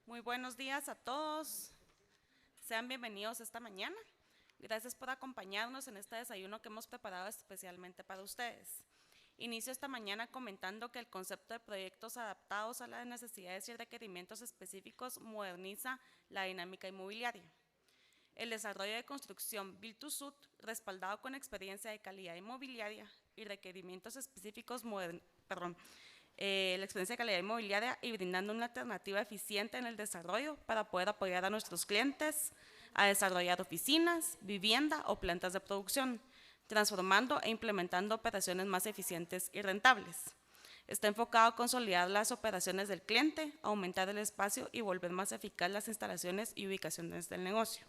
Muy buenos días a todos. Sean bienvenidos esta mañana. Gracias por acompañarnos en este desayuno que hemos preparado especialmente para ustedes. Inicio esta mañana comentando que el concepto de proyectos adaptados a las necesidades y requerimientos específicos moderniza la dinámica inmobiliaria. El desarrollo de construcción Build to Suit, respaldado con experiencia de calidad inmobiliaria y requerimientos específicos la experiencia de calidad inmobiliaria y brindando una alternativa eficiente en el desarrollo para poder apoyar a nuestros clientes a desarrollar oficinas, vivienda o plantas de producción, transformando e implementando operaciones más eficientes y rentables. Está enfocado a consolidar las operaciones del cliente, aumentar el espacio y volver más eficaz las instalaciones y ubicaciones del negocio.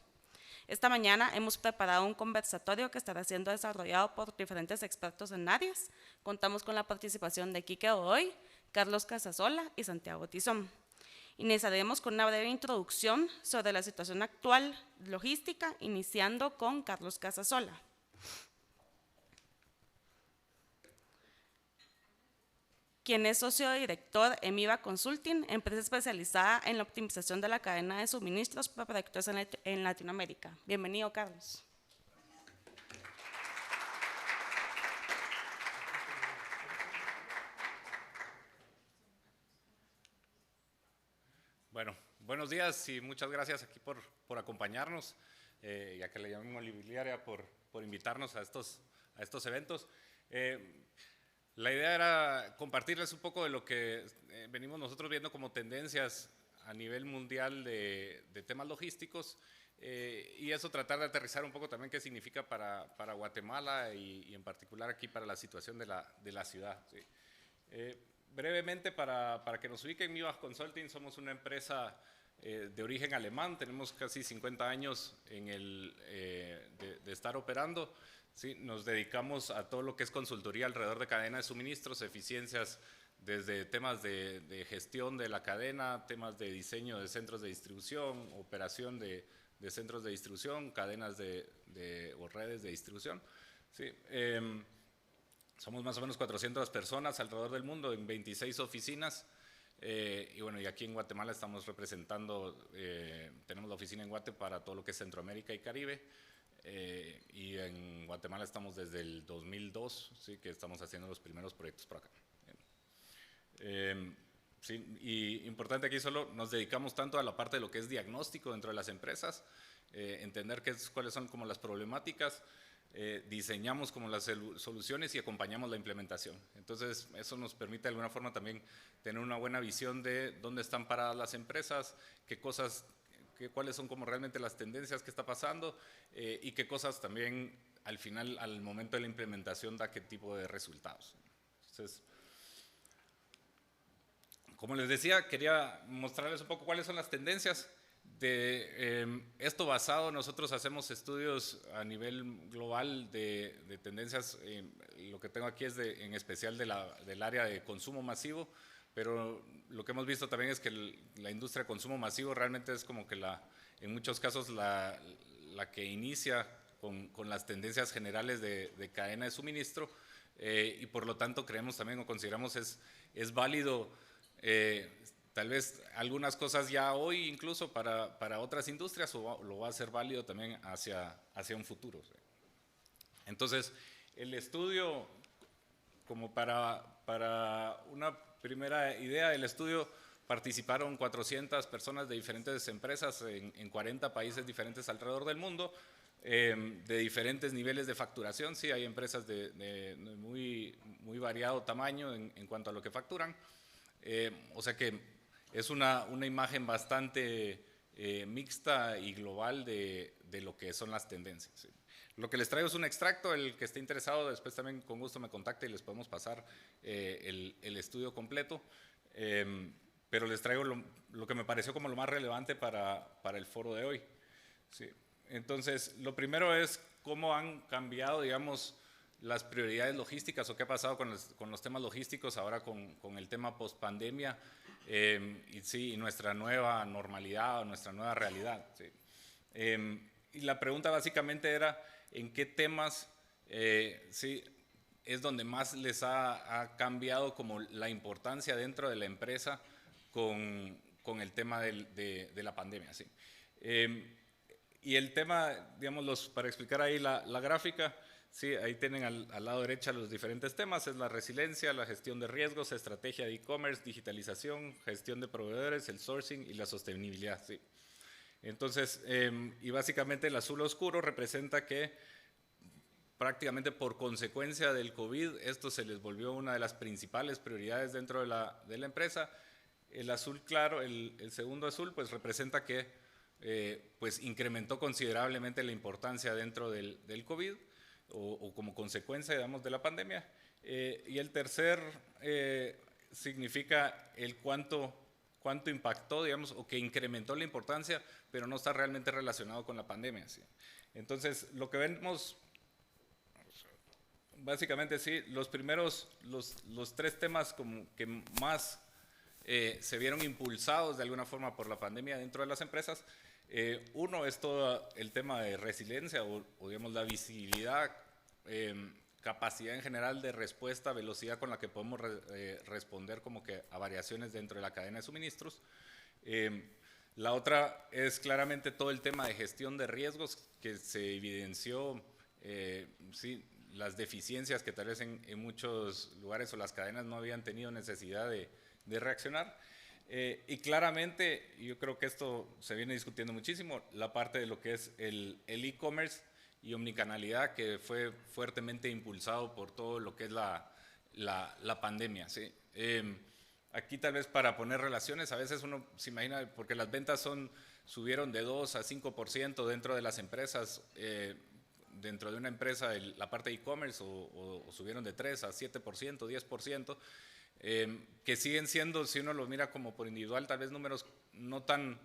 Esta mañana hemos preparado un conversatorio que estará siendo desarrollado por diferentes expertos en áreas. Contamos con la participación de Quique Godoy, Carlos Casasola y Santiago Tizón. Iniciaremos con una breve introducción sobre la situación actual logística, iniciando con Carlos Casasola. Quien es socio director en Viva Consulting, empresa especializada en la optimización de la cadena de suministros para proyectos en Latinoamérica. Bienvenido, Carlos. Bueno, buenos días y muchas gracias aquí por acompañarnos, ya que le llamamos Inmobiliaria por invitarnos a estos eventos. La idea era compartirles un poco de lo que venimos nosotros viendo como tendencias a nivel mundial de temas logísticos y eso tratar de aterrizar un poco también qué significa para Guatemala y en particular aquí para la situación de la ciudad. ¿Sí? Brevemente, para que nos ubiquen, Viva Consulting somos una empresa de origen alemán, tenemos casi 50 años de estar operando. ¿Sí? Nos dedicamos a todo lo que es consultoría alrededor de cadena de suministros, eficiencias desde temas de gestión de la cadena, temas de diseño de centros de distribución, operación de centros de distribución, cadenas o redes de distribución. ¿Sí? Somos más o menos 400 personas alrededor del mundo en 26 oficinas. Y bueno, y aquí en Guatemala estamos representando, tenemos la oficina en Guate para todo lo que es Centroamérica y Caribe. Y en Guatemala estamos desde el 2002, ¿sí? Que estamos haciendo los primeros proyectos por acá. Sí, y importante aquí solo nos dedicamos tanto a la parte de lo que es diagnóstico dentro de las empresas, entender cuáles son como las problemáticas, diseñamos como las soluciones y acompañamos la implementación. Entonces eso nos permite de alguna forma también tener una buena visión de dónde están paradas las empresas, cuáles son como realmente las tendencias que está pasando y qué cosas también al final, al momento de la implementación, da qué tipo de resultados. Entonces, como les decía, quería mostrarles un poco cuáles son las tendencias. De esto basado, nosotros hacemos estudios a nivel global de tendencias. Lo que tengo aquí es en especial del área de consumo masivo, pero lo que hemos visto también es que la industria de consumo masivo realmente es como que en muchos casos la que inicia con las tendencias generales de cadena de suministro, y por lo tanto creemos también o consideramos es válido tal vez algunas cosas ya hoy incluso para otras industrias, o lo va a ser válido también hacia un futuro. Entonces, el estudio, como para una primera idea del estudio, participaron 400 personas de diferentes empresas en 40 países diferentes alrededor del mundo, de diferentes niveles de facturación. Sí, hay empresas de muy variado tamaño en cuanto a lo que facturan. O sea que es una imagen bastante mixta y global de lo que son las tendencias. ¿Sí? Lo que les traigo es un extracto. El que esté interesado después también con gusto me contacta y les podemos pasar el estudio completo. Pero les traigo lo que me pareció como lo más relevante para el foro de hoy. ¿Sí? Entonces, lo primero es cómo han cambiado, digamos, las prioridades logísticas o qué ha pasado con los temas logísticos ahora con el tema post-pandemia y nuestra nueva normalidad o nuestra nueva realidad. ¿Sí? Y la pregunta básicamente era en qué temas sí, es donde más les ha cambiado como la importancia dentro de la empresa con con el tema de la pandemia. ¿Sí? Y el tema, digamos, para explicar ahí la gráfica, sí, ahí tienen al lado derecha los diferentes temas, es la resiliencia, la gestión de riesgos, estrategia de e-commerce, digitalización, gestión de proveedores, el sourcing y la sostenibilidad. ¿Sí? Entonces, y básicamente el azul oscuro representa que prácticamente por consecuencia del COVID, esto se les volvió una de las principales prioridades dentro de la empresa. El azul claro, el segundo azul, pues representa que pues incrementó considerablemente la importancia dentro del COVID o como consecuencia, digamos, de la pandemia. Y el tercer significa el cuánto impactó, digamos, o que incrementó la importancia, pero no está realmente relacionado con la pandemia. ¿Sí? Entonces, lo que vemos, básicamente sí, los tres temas como que más se vieron impulsados de alguna forma por la pandemia dentro de las empresas. Uno es todo el tema de resiliencia o digamos la visibilidad, capacidad en general de respuesta, velocidad con la que podemos responder como que a variaciones dentro de la cadena de suministros. La otra es claramente todo el tema de gestión de riesgos que se evidenció, sí, las deficiencias que tal vez en muchos lugares o las cadenas no habían tenido necesidad de reaccionar. Y claramente, yo creo que esto se viene discutiendo muchísimo, la parte de lo que es el e-commerce y omnicanalidad, que fue fuertemente impulsado por todo lo que es la pandemia. ¿Sí? Aquí tal vez para poner relaciones, a veces uno se imagina, porque las ventas subieron de 2 a 5% dentro de las empresas, dentro de una empresa la parte de e-commerce, o subieron de 3 a 7%, 10%, que siguen siendo, si uno los mira como por individual, tal vez números no tan,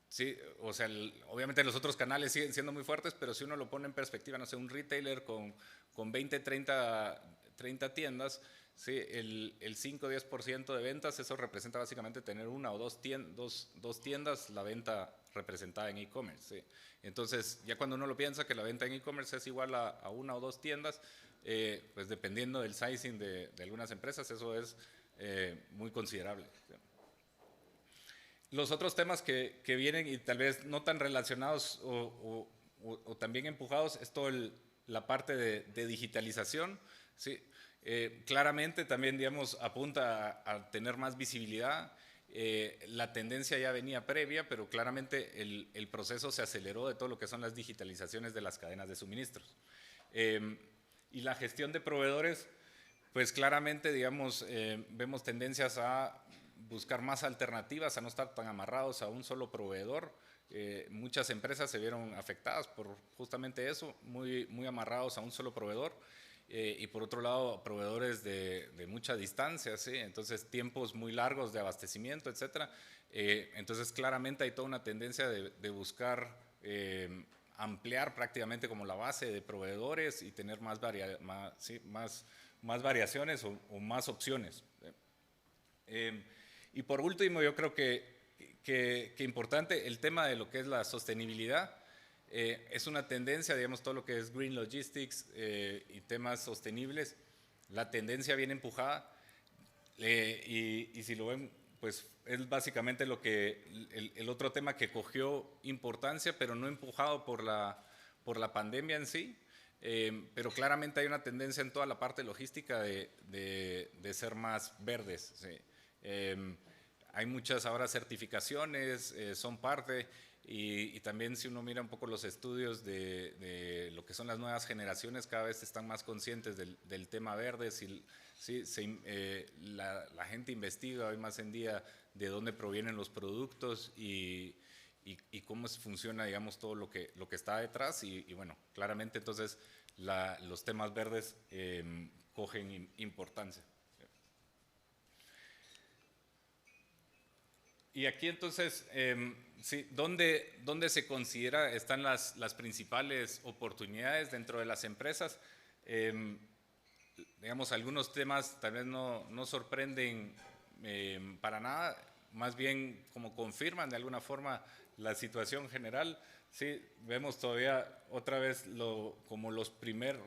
sí, o sea, obviamente los otros canales siguen siendo muy fuertes, pero si uno lo pone en perspectiva, no sé, un retailer con 20, 30 tiendas, sí, el 5-10% de ventas, eso representa básicamente tener una o dos tiendas, la venta representada en e-commerce. ¿Sí? Entonces, ya cuando uno lo piensa que la venta en e-commerce es igual a una o dos tiendas, pues dependiendo del sizing de algunas empresas, eso es muy considerable. ¿Sí? Los otros temas que vienen y tal vez no tan relacionados o también empujados es toda la parte de digitalización. ¿Sí? Claramente también, digamos, apunta a tener más visibilidad. La tendencia ya venía previa, pero claramente el proceso se aceleró de todo lo que son las digitalizaciones de las cadenas de suministros. Y la gestión de proveedores, pues claramente, digamos, vemos tendencias a buscar más alternativas, a no estar tan amarrados a un solo proveedor. Muchas empresas se vieron afectadas por justamente eso, muy amarrados a un solo proveedor. Y por otro lado, proveedores de mucha distancia, ¿sí? Entonces tiempos muy largos de abastecimiento, etc. Entonces claramente hay toda una tendencia de buscar ampliar prácticamente como la base de proveedores y tener más variaciones o más opciones. Y por último, yo creo que importante el tema de lo que es la sostenibilidad. Es una tendencia, digamos, todo lo que es Green Logistics y temas sostenibles, la tendencia viene empujada y si lo ven, pues es básicamente lo que el otro tema que cogió importancia, pero no empujado por la pandemia en sí, pero claramente hay una tendencia en toda la parte logística de ser más verdes. ¿Sí? Hay muchas ahora certificaciones, son parte. Y también si uno mira un poco los estudios de lo que son las nuevas generaciones, cada vez están más conscientes del tema verde. La gente investiga hoy más en día de dónde provienen los productos y cómo funciona, digamos, todo lo que está detrás. Y bueno, claramente entonces los temas verdes cogen importancia. Y aquí entonces, sí, ¿dónde se considera están las principales oportunidades dentro de las empresas? Digamos, algunos temas tal vez no sorprenden para nada, más bien como confirman de alguna forma la situación general. Sí, vemos todavía otra vez como los primer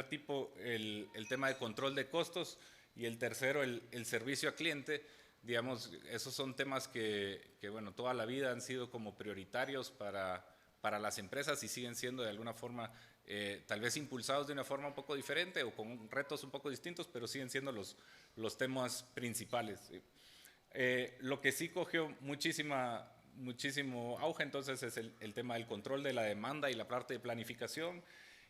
tipo el tema de control de costos y el tercero el servicio al cliente. digamos, esos son temas que, bueno, toda la vida han sido como prioritarios para las empresas y siguen siendo de alguna forma tal vez impulsados de una forma un poco diferente o con retos un poco distintos, pero siguen siendo los temas principales. Lo que sí cogió muchísimo auge entonces es el tema del control de la demanda y la parte de planificación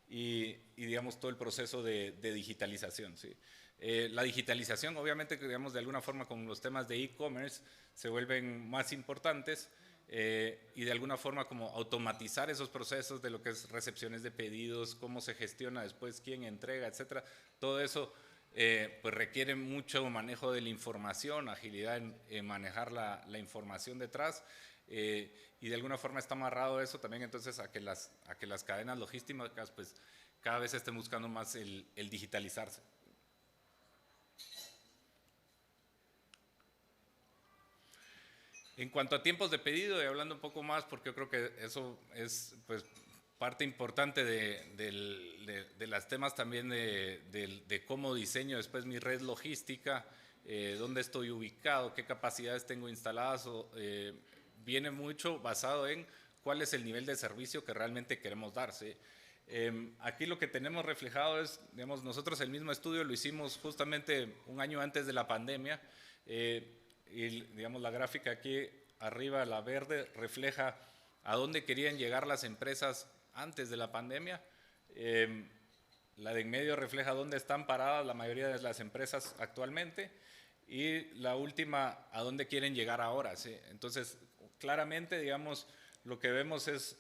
y digamos todo el proceso de digitalización. ¿Sí? La digitalización obviamente, digamos, de alguna forma con los temas de e-commerce se vuelven más importantes y de alguna forma como automatizar esos procesos de lo que es recepciones de pedidos, cómo se gestiona después, quién entrega, etcétera. Todo eso pues requiere mucho manejo de la información, agilidad en manejar la información detrás y de alguna forma está amarrado eso también entonces a que las cadenas logísticas pues cada vez estén buscando más el digitalizarse. En cuanto a tiempos de pedido, y hablando un poco más, porque yo creo que eso es pues, parte importante de los temas también de cómo diseño después mi red logística, dónde estoy ubicado, qué capacidades tengo instaladas, viene mucho basado en cuál es el nivel de servicio que realmente queremos dar. ¿Sí? Aquí lo que tenemos reflejado es, digamos, nosotros el mismo estudio lo hicimos justamente un año antes de la pandemia, y digamos la gráfica aquí arriba, la verde, refleja a dónde querían llegar las empresas antes de la pandemia. La de en medio refleja dónde están paradas la mayoría de las empresas actualmente y la última a dónde quieren llegar ahora. ¿Sí? Entonces, claramente, digamos, lo que vemos es,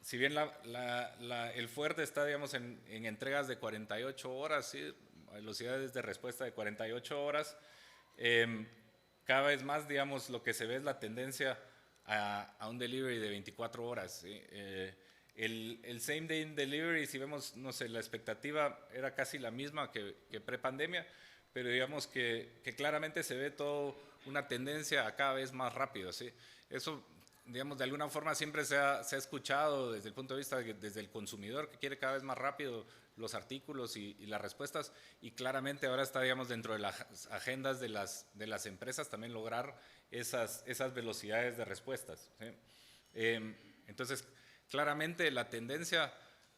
si bien el fuerte está, digamos, en entregas de 48 horas, ¿sí? Velocidades de respuesta de 48 horas, cada vez más, digamos, lo que se ve es la tendencia a un delivery de 24 horas. ¿Sí? El same day delivery, si vemos, no sé, la expectativa era casi la misma que pre-pandemia, pero digamos que claramente se ve toda una tendencia a cada vez más rápido. ¿Sí? Eso, digamos, de alguna forma siempre se ha escuchado desde el punto de vista desde el consumidor que quiere cada vez más rápido los artículos y las respuestas, y claramente ahora está, digamos, dentro de las agendas de las empresas también lograr esas velocidades de respuestas. ¿Sí? Entonces, claramente la tendencia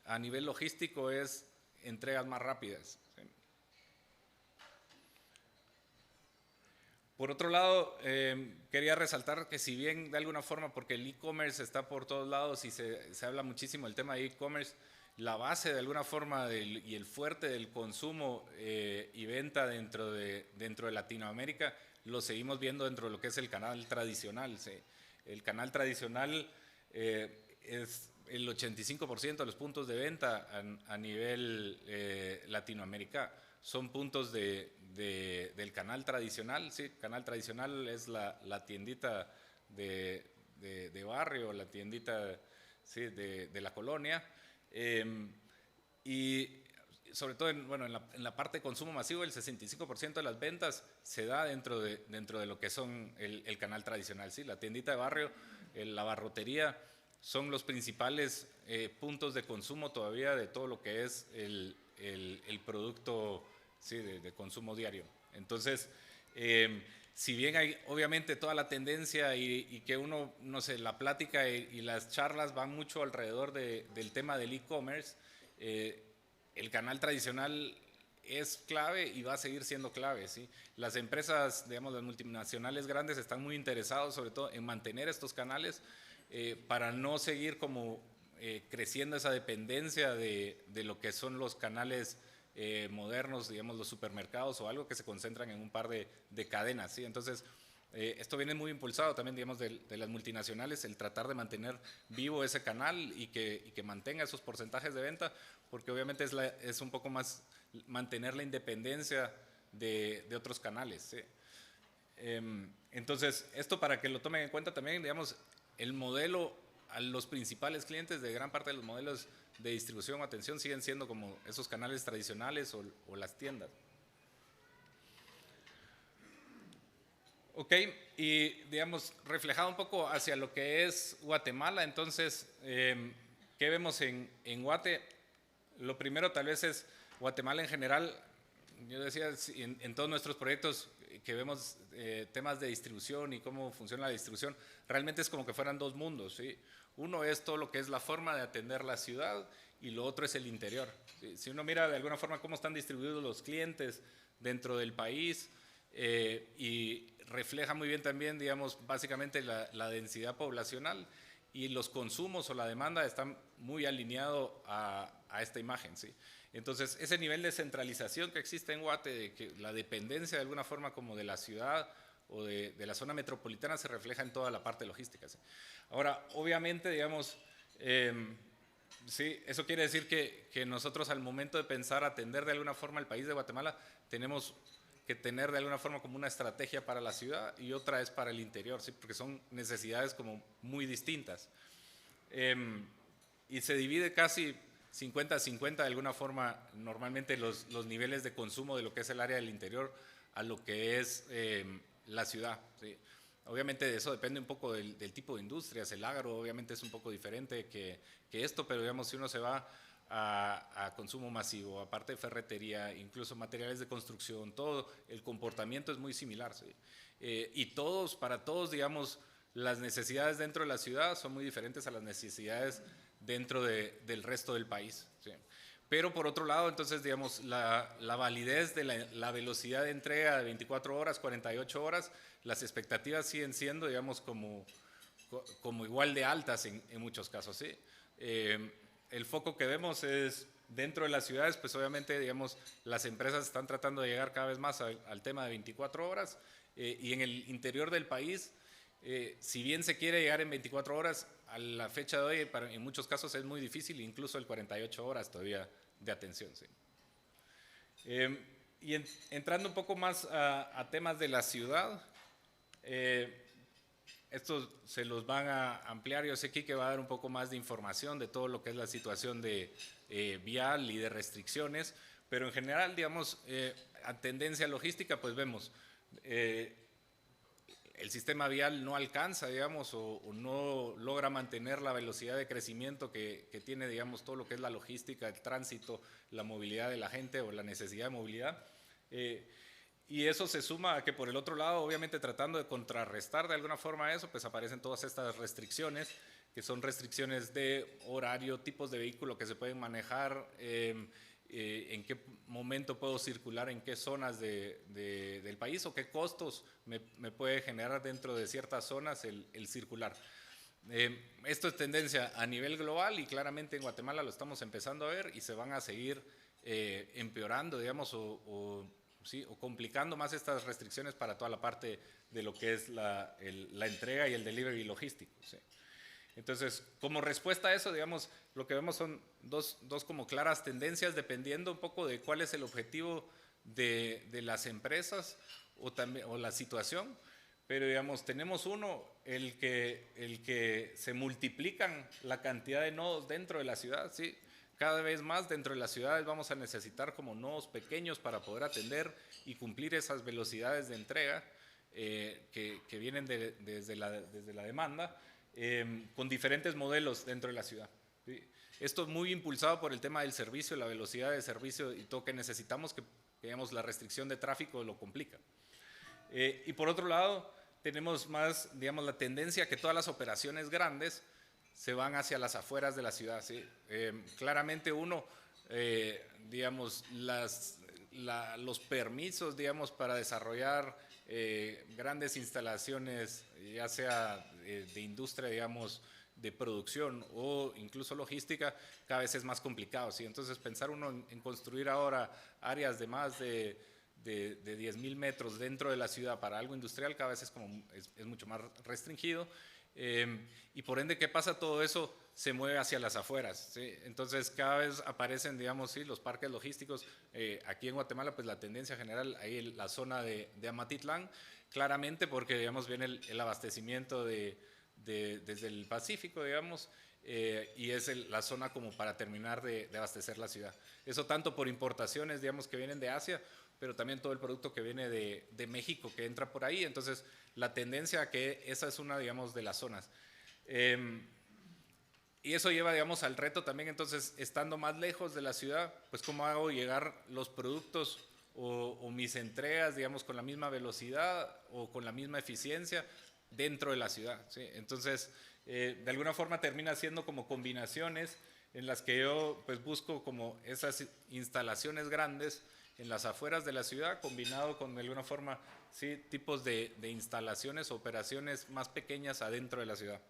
a nivel logístico es entregas más rápidas. ¿Sí? Por otro lado, quería resaltar que si bien de alguna forma, porque el e-commerce está por todos lados y se habla muchísimo del tema de e-commerce, la base de alguna forma y el fuerte del consumo y venta dentro de Latinoamérica lo seguimos viendo dentro de lo que es el canal tradicional. ¿Sí? El canal tradicional es el 85% de los puntos de venta a nivel Latinoamérica son puntos del canal tradicional. ¿Sí? Canal tradicional es la tiendita de barrio, la tiendita, ¿sí? de la colonia. Y sobre todo en la parte de consumo masivo, el 65% de las ventas se da dentro de lo que son el canal tradicional. ¿Sí? La tiendita de barrio, la barrotería, son los principales puntos de consumo todavía de todo lo que es el producto, ¿sí? de consumo diario. Entonces, si bien hay obviamente toda la tendencia y que uno, no sé, la plática y las charlas van mucho alrededor del tema del e-commerce, el canal tradicional es clave y va a seguir siendo clave. ¿Sí? Las empresas, digamos, las multinacionales grandes están muy interesados sobre todo en mantener estos canales para no seguir como creciendo esa dependencia de lo que son los canales modernos, digamos los supermercados o algo que se concentran en un par de cadenas. ¿Sí? Entonces, esto viene muy impulsado también, digamos, de las multinacionales, el tratar de mantener vivo ese canal y que mantenga esos porcentajes de venta, porque obviamente es un poco más mantener la independencia de otros canales. ¿Sí? Entonces, esto para que lo tomen en cuenta también, digamos, el modelo a los principales clientes de gran parte de los modelos de distribución o atención siguen siendo como esos canales tradicionales o las tiendas. Ok, y digamos, reflejado un poco hacia lo que es Guatemala, entonces, ¿qué vemos en Guate? Lo primero tal vez es Guatemala en general. Yo decía, en todos nuestros proyectos que vemos temas de distribución y cómo funciona la distribución, realmente es como que fueran dos mundos, ¿sí? Uno es todo lo que es la forma de atender la ciudad y lo otro es el interior, ¿sí? Si uno mira de alguna forma cómo están distribuidos los clientes dentro del país y refleja muy bien también, digamos, básicamente la densidad poblacional y los consumos o la demanda están muy alineados a esta imagen, ¿sí? Entonces, ese nivel de centralización que existe en Guate, de que la dependencia de alguna forma como de la ciudad o de la zona metropolitana se refleja en toda la parte logística, ¿sí? Ahora, obviamente, digamos, sí, eso quiere decir que nosotros al momento de pensar atender de alguna forma el país de Guatemala, tenemos que tener de alguna forma como una estrategia para la ciudad y otra es para el interior, ¿sí? Porque son necesidades como muy distintas. Y se divide casi 50-50 de alguna forma normalmente los niveles de consumo de lo que es el área del interior a lo que es la ciudad, ¿sí? Obviamente de eso depende un poco del tipo de industrias, el agro obviamente es un poco diferente que esto, pero digamos si uno se va a consumo masivo, aparte de ferretería, incluso materiales de construcción, todo el comportamiento es muy similar, ¿sí? Y para todos, digamos, las necesidades dentro de la ciudad son muy diferentes a las necesidades dentro del resto del país, ¿sí? Pero por otro lado, entonces, digamos, la validez de la velocidad de entrega de 24 horas, 48 horas, las expectativas siguen siendo, digamos, como igual de altas en muchos casos, ¿sí? El foco que vemos es dentro de las ciudades, pues obviamente, digamos, las empresas están tratando de llegar cada vez más al tema de 24 horas y en el interior del país, si bien se quiere llegar en 24 horas, a la fecha de hoy, en muchos casos es muy difícil, incluso el 48 horas todavía de atención, ¿sí? Y entrando un poco más a temas de la ciudad, estos se los van a ampliar. Yo sé que va a dar un poco más de información de todo lo que es la situación de vial y de restricciones, pero en general, digamos, a tendencia logística, pues vemos el sistema vial no alcanza, digamos, o no logra mantener la velocidad de crecimiento que tiene, digamos, todo lo que es la logística, el tránsito, la movilidad de la gente o la necesidad de movilidad. Y eso se suma a que por el otro lado, obviamente tratando de contrarrestar de alguna forma eso, pues aparecen todas estas restricciones, que son restricciones de horario, tipos de vehículo que se pueden manejar, en qué momento puedo circular, en qué zonas del país o qué costos me puede generar dentro de ciertas zonas el circular. Esto es tendencia a nivel global y claramente en Guatemala lo estamos empezando a ver y se van a seguir empeorando, digamos, ¿sí? O complicando más estas restricciones para toda la parte de lo que es la entrega y el delivery logístico, ¿sí? Entonces, como respuesta a eso, digamos, lo que vemos son dos como claras tendencias dependiendo un poco de cuál es el objetivo de las empresas o la situación, pero digamos, tenemos uno, el que se multiplican la cantidad de nodos dentro de la ciudad, ¿sí? Cada vez más dentro de las ciudades vamos a necesitar como nodos pequeños para poder atender y cumplir esas velocidades de entrega que vienen desde la demanda, con diferentes modelos dentro de la ciudad, ¿sí? Esto es muy impulsado por el tema del servicio, la velocidad de servicio y todo que necesitamos, que digamos, la restricción de tráfico lo complica. Y por otro lado, tenemos más, digamos, la tendencia que todas las operaciones grandes se van hacia las afueras de la ciudad, ¿sí? Claramente uno, digamos, los permisos, digamos, para desarrollar grandes instalaciones, ya sea de industria, digamos, de producción o incluso logística, cada vez es más complicado, ¿sí? Entonces pensar uno en construir ahora áreas de más de 10.000 metros dentro de la ciudad para algo industrial cada vez es mucho más restringido. Y por ende, ¿qué pasa? Todo eso se mueve hacia las afueras, ¿sí? Entonces cada vez aparecen, digamos, ¿sí? Los parques logísticos. Aquí en Guatemala, pues la tendencia general, ahí en la zona de Amatitlán, claramente porque, digamos, viene el abastecimiento desde el Pacífico, digamos, y es la zona como para terminar de abastecer la ciudad. Eso tanto por importaciones, digamos, que vienen de Asia, pero también todo el producto que viene de México que entra por ahí. Entonces, la tendencia a que esa es una, digamos, de las zonas. Y eso lleva, digamos, al reto también, entonces, estando más lejos de la ciudad, pues cómo hago llegar los productos o mis entregas, digamos, con la misma velocidad o con la misma eficiencia dentro de la ciudad, ¿sí? Entonces, de alguna forma termina siendo como combinaciones en las que yo pues busco como esas instalaciones grandes en las afueras de la ciudad, combinado con de alguna forma, sí, tipos de instalaciones o operaciones más pequeñas adentro de la ciudad.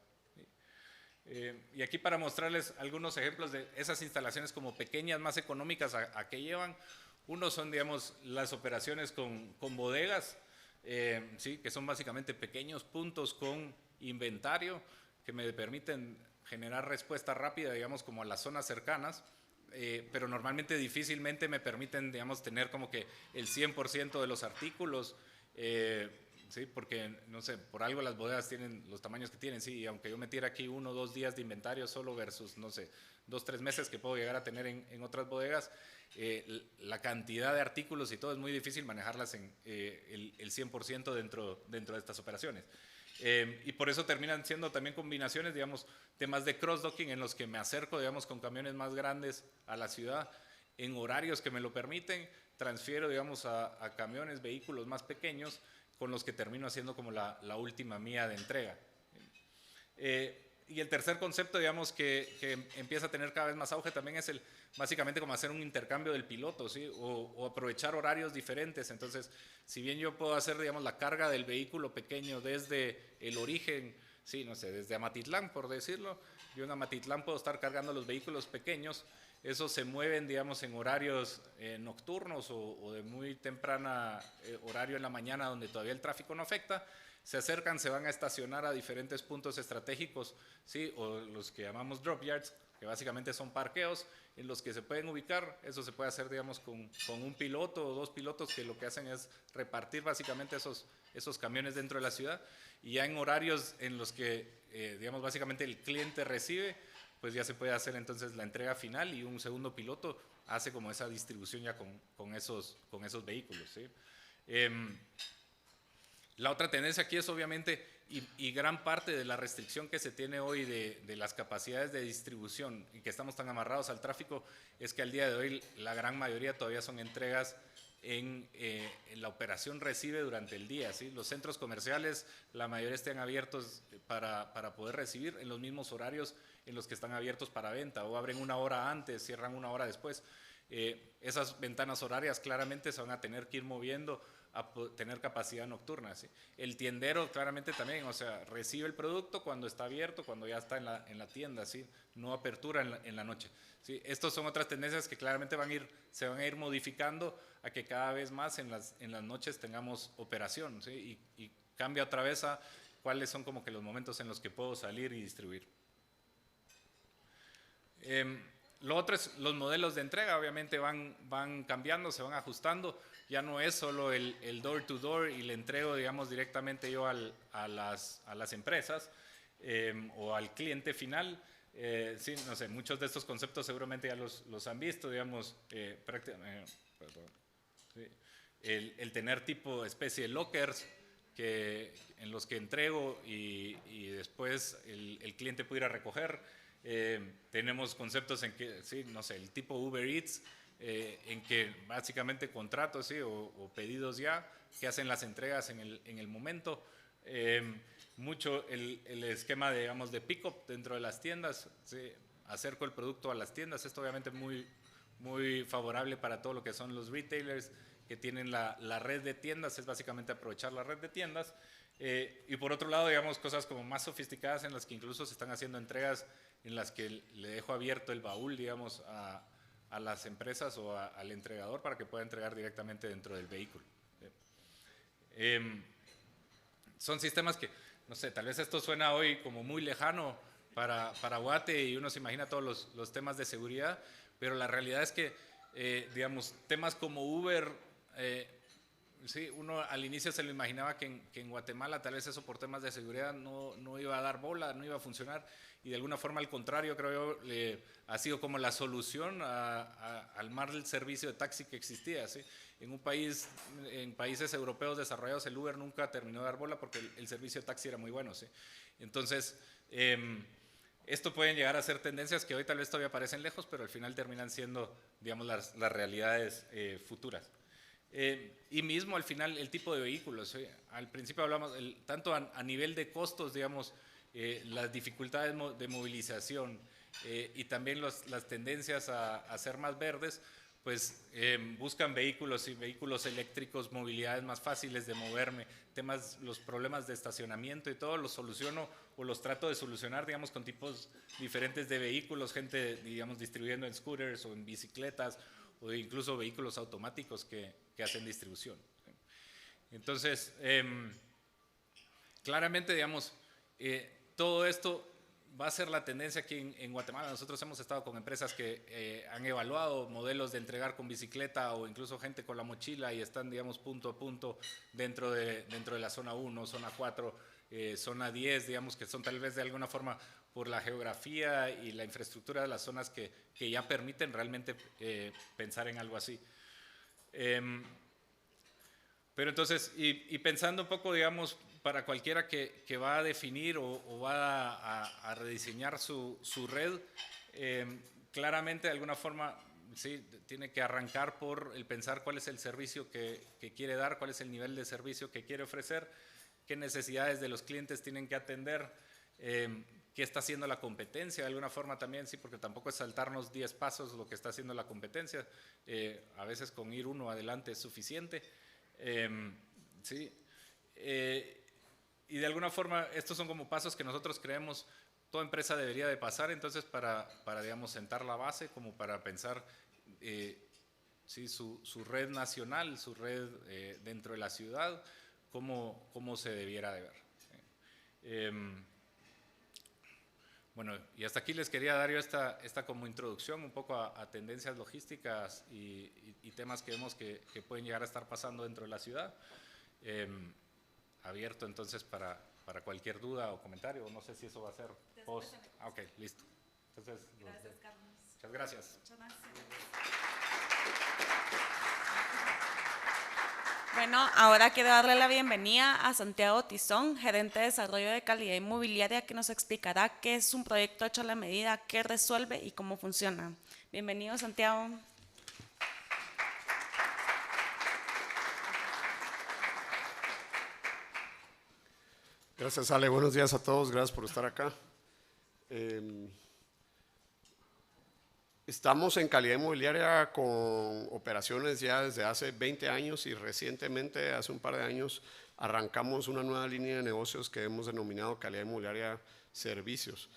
Y aquí para mostrarles algunos ejemplos de esas instalaciones como pequeñas, más económicas a qué llevan. Uno son, digamos, las operaciones con bodegas, sí, que son básicamente pequeños puntos con inventario que me permiten generar respuesta rápida, digamos, como a las zonas cercanas, pero normalmente difícilmente me permiten, digamos, tener como que el 100% de los artículos, sí, porque, no sé, por algo las bodegas tienen los tamaños que tienen, sí, y aunque yo metiera aquí 1 o 2 días de inventario solo versus, no sé, 2 o 3 meses que puedo llegar a tener en otras bodegas, la cantidad de artículos y todo es muy difícil manejarlas en el 100% dentro de estas operaciones. Y por eso terminan siendo también combinaciones, digamos, temas de cross-docking en los que me acerco, digamos, con camiones más grandes a la ciudad en horarios que me lo permiten, transfiero, digamos, a camiones, vehículos más pequeños con los que termino haciendo como la última mía de entrega. Y el tercer concepto, digamos, que empieza a tener cada vez más auge también es básicamente como hacer un intercambio del piloto, ¿sí? O aprovechar horarios diferentes. Entonces, si bien yo puedo hacer, digamos, la carga del vehículo pequeño desde el origen, sí, no sé, desde Amatitlán, por decirlo, yo en Amatitlán puedo estar cargando los vehículos pequeños, esos se mueven, digamos, en horarios nocturnos o de muy temprana horario en la mañana donde todavía el tráfico no afecta, se acercan, se van a estacionar a diferentes puntos estratégicos, ¿sí? O los que llamamos drop yards, que básicamente son parqueos en los que se pueden ubicar. Eso se puede hacer, digamos, con un piloto o 2 pilotos que lo que hacen es repartir básicamente esos camiones dentro de la ciudad, y ya en horarios en los que, digamos, básicamente el cliente recibe, pues ya se puede hacer entonces la entrega final y un segundo piloto hace como esa distribución ya con esos vehículos, ¿sí? La otra tendencia aquí es obviamente, y gran parte de la restricción que se tiene hoy de las capacidades de distribución y que estamos tan amarrados al tráfico, es que al día de hoy la gran mayoría todavía son entregas en la operación recibe durante el día, ¿sí? Los centros comerciales, la mayoría están abiertos para poder recibir en los mismos horarios en los que están abiertos para venta, o abren 1 hora antes, cierran 1 hora después. Esas ventanas horarias claramente se van a tener que ir moviendo a tener capacidad nocturna, ¿sí? El tiendero claramente también, o sea, recibe el producto cuando está abierto, cuando ya está en la tienda, ¿sí? No apertura en la noche, ¿sí? Estas son otras tendencias que claramente se van a ir modificando a que cada vez más en las noches tengamos operación, ¿sí? Y cambia otra vez a cuáles son como que los momentos en los que puedo salir y distribuir. Lo otro es los modelos de entrega, obviamente van cambiando, se van ajustando. Ya no es solo el door to door y le entrego, digamos, directamente yo a las empresas o al cliente final. Sí, no sé, muchos de estos conceptos seguramente ya los han visto, digamos, sí, el tener tipo especie de lockers en los que entrego y después el cliente puede ir a recoger. Tenemos conceptos en que, sí, no sé, el tipo Uber Eats, en que básicamente contratos, ¿sí? o pedidos ya que hacen las entregas en el momento. Mucho el esquema, digamos, de pick-up dentro de las tiendas, ¿sí? Acerco el producto a las tiendas. Esto obviamente muy, muy favorable para todo lo que son los retailers que tienen la red de tiendas, es básicamente aprovechar la red de tiendas. Y por otro lado, digamos, cosas como más sofisticadas en las que incluso se están haciendo entregas en las que le dejo abierto el baúl, digamos, a las empresas o al entregador para que pueda entregar directamente dentro del vehículo. Son sistemas que, no sé, tal vez esto suena hoy como muy lejano para Guate y uno se imagina todos los temas de seguridad, pero la realidad es que, digamos, temas como Uber, sí, uno al inicio se lo imaginaba que en Guatemala tal vez eso por temas de seguridad no iba a dar bola, no iba a funcionar, y de alguna forma al contrario, creo yo, ha sido como la solución al mal servicio de taxi que existía, ¿sí? En países europeos desarrollados el Uber nunca terminó de dar bola porque el servicio de taxi era muy bueno, ¿sí? Entonces, esto pueden llegar a ser tendencias que hoy tal vez todavía parecen lejos, pero al final terminan siendo, digamos, las realidades futuras. Y mismo al final el tipo de vehículos. Al principio hablamos tanto a nivel de costos, digamos, las dificultades de movilización y también las tendencias a ser más verdes, pues buscan vehículos y vehículos eléctricos, movilidades más fáciles de moverme, los problemas de estacionamiento y todo los soluciono o los trato de solucionar, digamos, con tipos diferentes de vehículos, gente, digamos, distribuyendo en scooters o en bicicletas o incluso vehículos automáticos que hacen distribución. Entonces, claramente, digamos, todo esto va a ser la tendencia aquí en Guatemala. Nosotros hemos estado con empresas que han evaluado modelos de entregar con bicicleta o incluso gente con la mochila y están, digamos, punto a punto dentro de la zona 1, zona 4, zona 10, digamos, que son tal vez de alguna forma por la geografía y la infraestructura de las zonas que ya permiten realmente pensar en algo así. Pero entonces, y pensando un poco, digamos, para cualquiera que va a definir o va a rediseñar su red, claramente de alguna forma sí, tiene que arrancar por el pensar cuál es el servicio que quiere dar, cuál es el nivel de servicio que quiere ofrecer, qué necesidades de los clientes tienen que atender, qué está haciendo la competencia de alguna forma también, sí, porque tampoco es saltarnos 10 pasos lo que está haciendo la competencia, a veces con ir uno adelante es suficiente. Sí, y de alguna forma estos son como pasos que nosotros creemos toda empresa debería de pasar, entonces para digamos, sentar la base, como para pensar sí, su red nacional, su red dentro de la ciudad, cómo se debiera de ver. Bueno, y hasta aquí les quería dar yo esta como introducción un poco a tendencias logísticas y temas que vemos que pueden llegar a estar pasando dentro de la ciudad. Abierto entonces para cualquier duda o comentario, no sé si eso va a ser post. Ok, listo. Entonces, Gracias, Carlos. Muchas gracias. Muchas gracias. Bueno, ahora quiero darle la bienvenida a Santiago Tizón, gerente de desarrollo de calidad inmobiliaria, que nos explicará qué es un proyecto hecho a la medida, qué resuelve y cómo funciona. Bienvenido, Santiago. Gracias, Ale. Buenos días a todos. Gracias por estar acá. Estamos en calidad inmobiliaria con operaciones ya desde hace 20 años y recientemente, hace un par de años, arrancamos una nueva línea de negocios que hemos denominado calidad inmobiliaria servicios.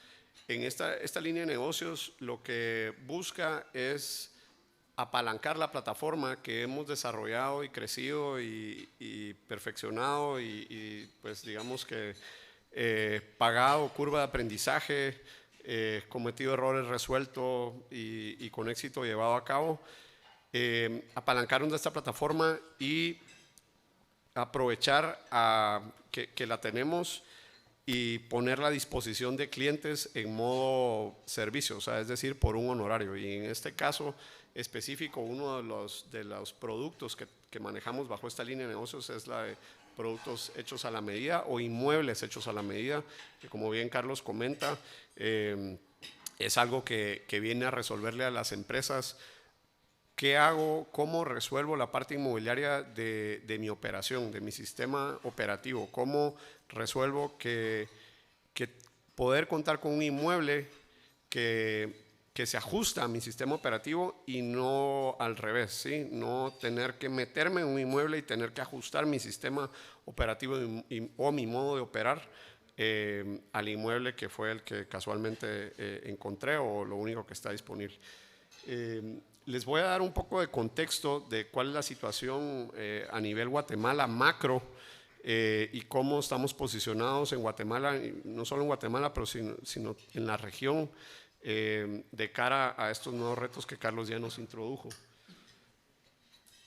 En esta línea de negocios lo que busca es apalancar la plataforma que hemos desarrollado y crecido y perfeccionado y pues digamos que pagado curva de aprendizaje, cometido errores resuelto y con éxito llevado a cabo, apalancaron de esta plataforma y aprovechar que la tenemos y ponerla a disposición de clientes en modo servicio, o sea, es decir, por un honorario. Y en este caso específico, uno de los productos que manejamos bajo esta línea de negocios es la de productos hechos a la medida o inmuebles hechos a la medida, que como bien Carlos comenta, es algo que viene a resolverle a las empresas qué hago, cómo resuelvo la parte inmobiliaria de mi operación, de mi sistema operativo, cómo resuelvo que poder contar con un inmueble que se ajusta a mi sistema operativo y no al revés, ¿sí? No tener que meterme en un inmueble y tener que ajustar mi sistema operativo o mi modo de operar al inmueble que fue el que casualmente encontré o lo único que está disponible. Les voy a dar un poco de contexto de cuál es la situación a nivel Guatemala macro y cómo estamos posicionados en Guatemala, no solo en Guatemala, pero sino en la región de cara a estos nuevos retos que Carlos ya nos introdujo.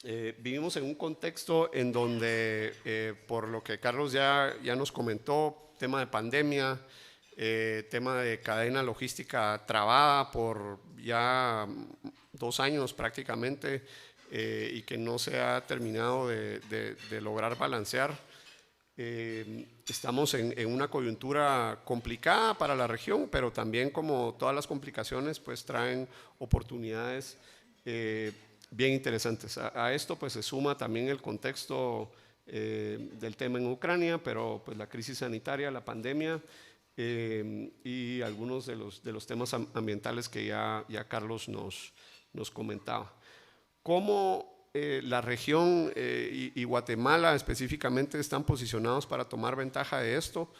Vivimos en un contexto en donde, por lo que Carlos ya nos comentó, tema de pandemia, tema de cadena logística trabada por ya 2 años prácticamente y que no se ha terminado de lograr balancear. Estamos en una coyuntura complicada para la región, pero también como todas las complicaciones pues traen oportunidades bien interesantes. A esto pues se suma también el contexto del tema en Ucrania, pero pues la crisis sanitaria, la pandemia y algunos de los temas ambientales que ya Carlos nos comentaba. ¿Cómo la región y Guatemala específicamente están posicionados para tomar ventaja de esto?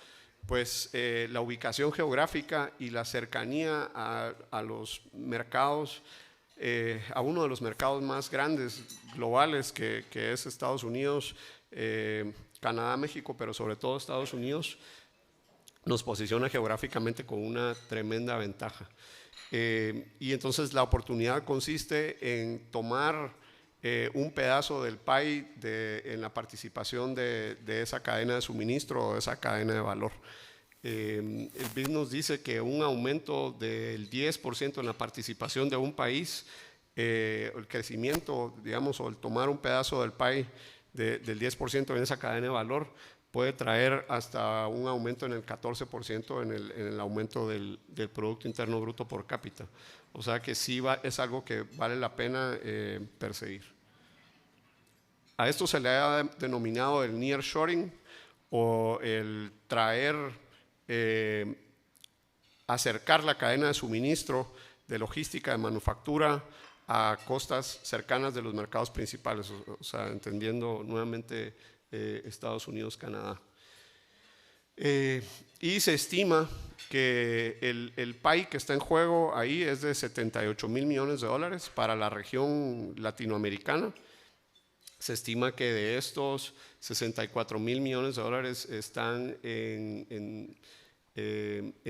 Pues la ubicación geográfica y la cercanía a los mercados, a uno de los mercados más grandes globales que es Estados Unidos, Canadá, México, pero sobre todo Estados Unidos, nos posiciona geográficamente con una tremenda ventaja. Y entonces la oportunidad consiste en tomar un pedazo del pie en la participación de esa cadena de suministro o de esa cadena de valor. El BID nos dice que un aumento del 10% en la participación de un país, el crecimiento, digamos, o el tomar un pedazo del pie del 10% en esa cadena de valor puede traer hasta un aumento en el 14% en el aumento del Producto Interno Bruto por cápita. O sea que sí es algo que vale la pena perseguir. A esto se le ha denominado el nearshoring o el traer, acercar la cadena de suministro, de logística, de manufactura a costas cercanas de los mercados principales, o sea, entendiendo nuevamente Estados Unidos, Canadá. Y se estima que el PAI que está en juego ahí es de 78 mil millones de dólares para la región latinoamericana. Se estima que de estos 64 mil millones de dólares están en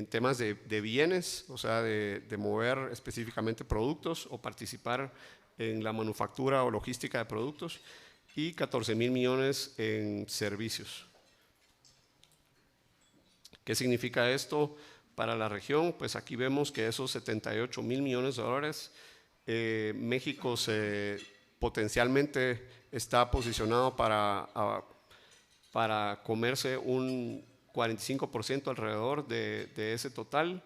temas de bienes, o sea, de mover específicamente productos o participar en la manufactura o logística de productos, y 14 mil millones en servicios. ¿Qué significa esto para la región? Pues aquí vemos que esos 78 mil millones de dólares, México potencialmente está posicionado para comerse un 45% alrededor de ese total.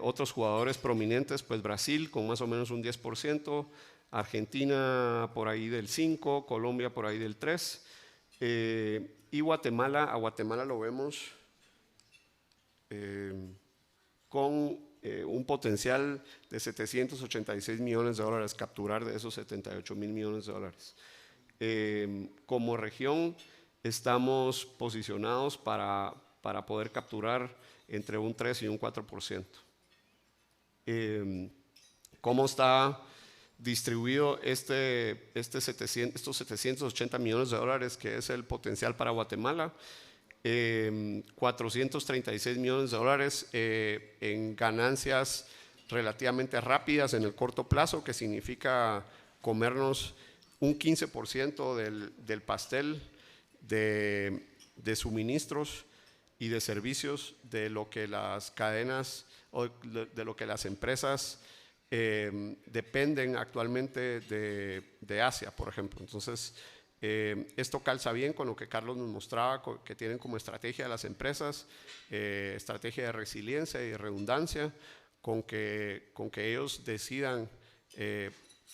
Otros jugadores prominentes, pues Brasil con más o menos un 10%, Argentina por ahí del 5%, Colombia por ahí del 3%, y a Guatemala lo vemos con un potencial de 786 millones de dólares, capturar de esos 78 mil millones de dólares. Como región estamos posicionados para poder capturar entre un 3 y un 4%. ¿Cómo está distribuido estos 780 millones de dólares que es el potencial para Guatemala? 436 millones de dólares en ganancias relativamente rápidas en el corto plazo, que significa comernos un 15% del pastel de suministros y de servicios de lo que las cadenas o de lo que las empresas dependen actualmente de Asia, por ejemplo. Entonces, esto calza bien con lo que Carlos nos mostraba, que tienen como estrategia de las empresas, estrategia de resiliencia y de redundancia, con que ellos decidan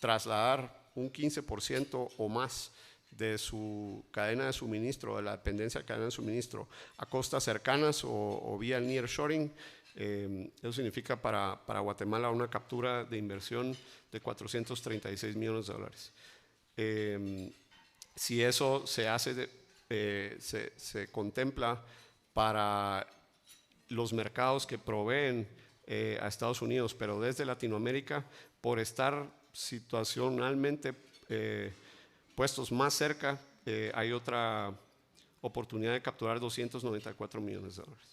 trasladar un 15% o más de su cadena de suministro, de la dependencia de cadena de suministro, a costas cercanas o vía el nearshoring. Eso significa para Guatemala una captura de inversión de 436 millones de dólares. Si eso se hace, se contempla para los mercados que proveen a Estados Unidos, pero desde Latinoamérica, por estar situacionalmente puestos más cerca, hay otra oportunidad de capturar 294 millones de dólares.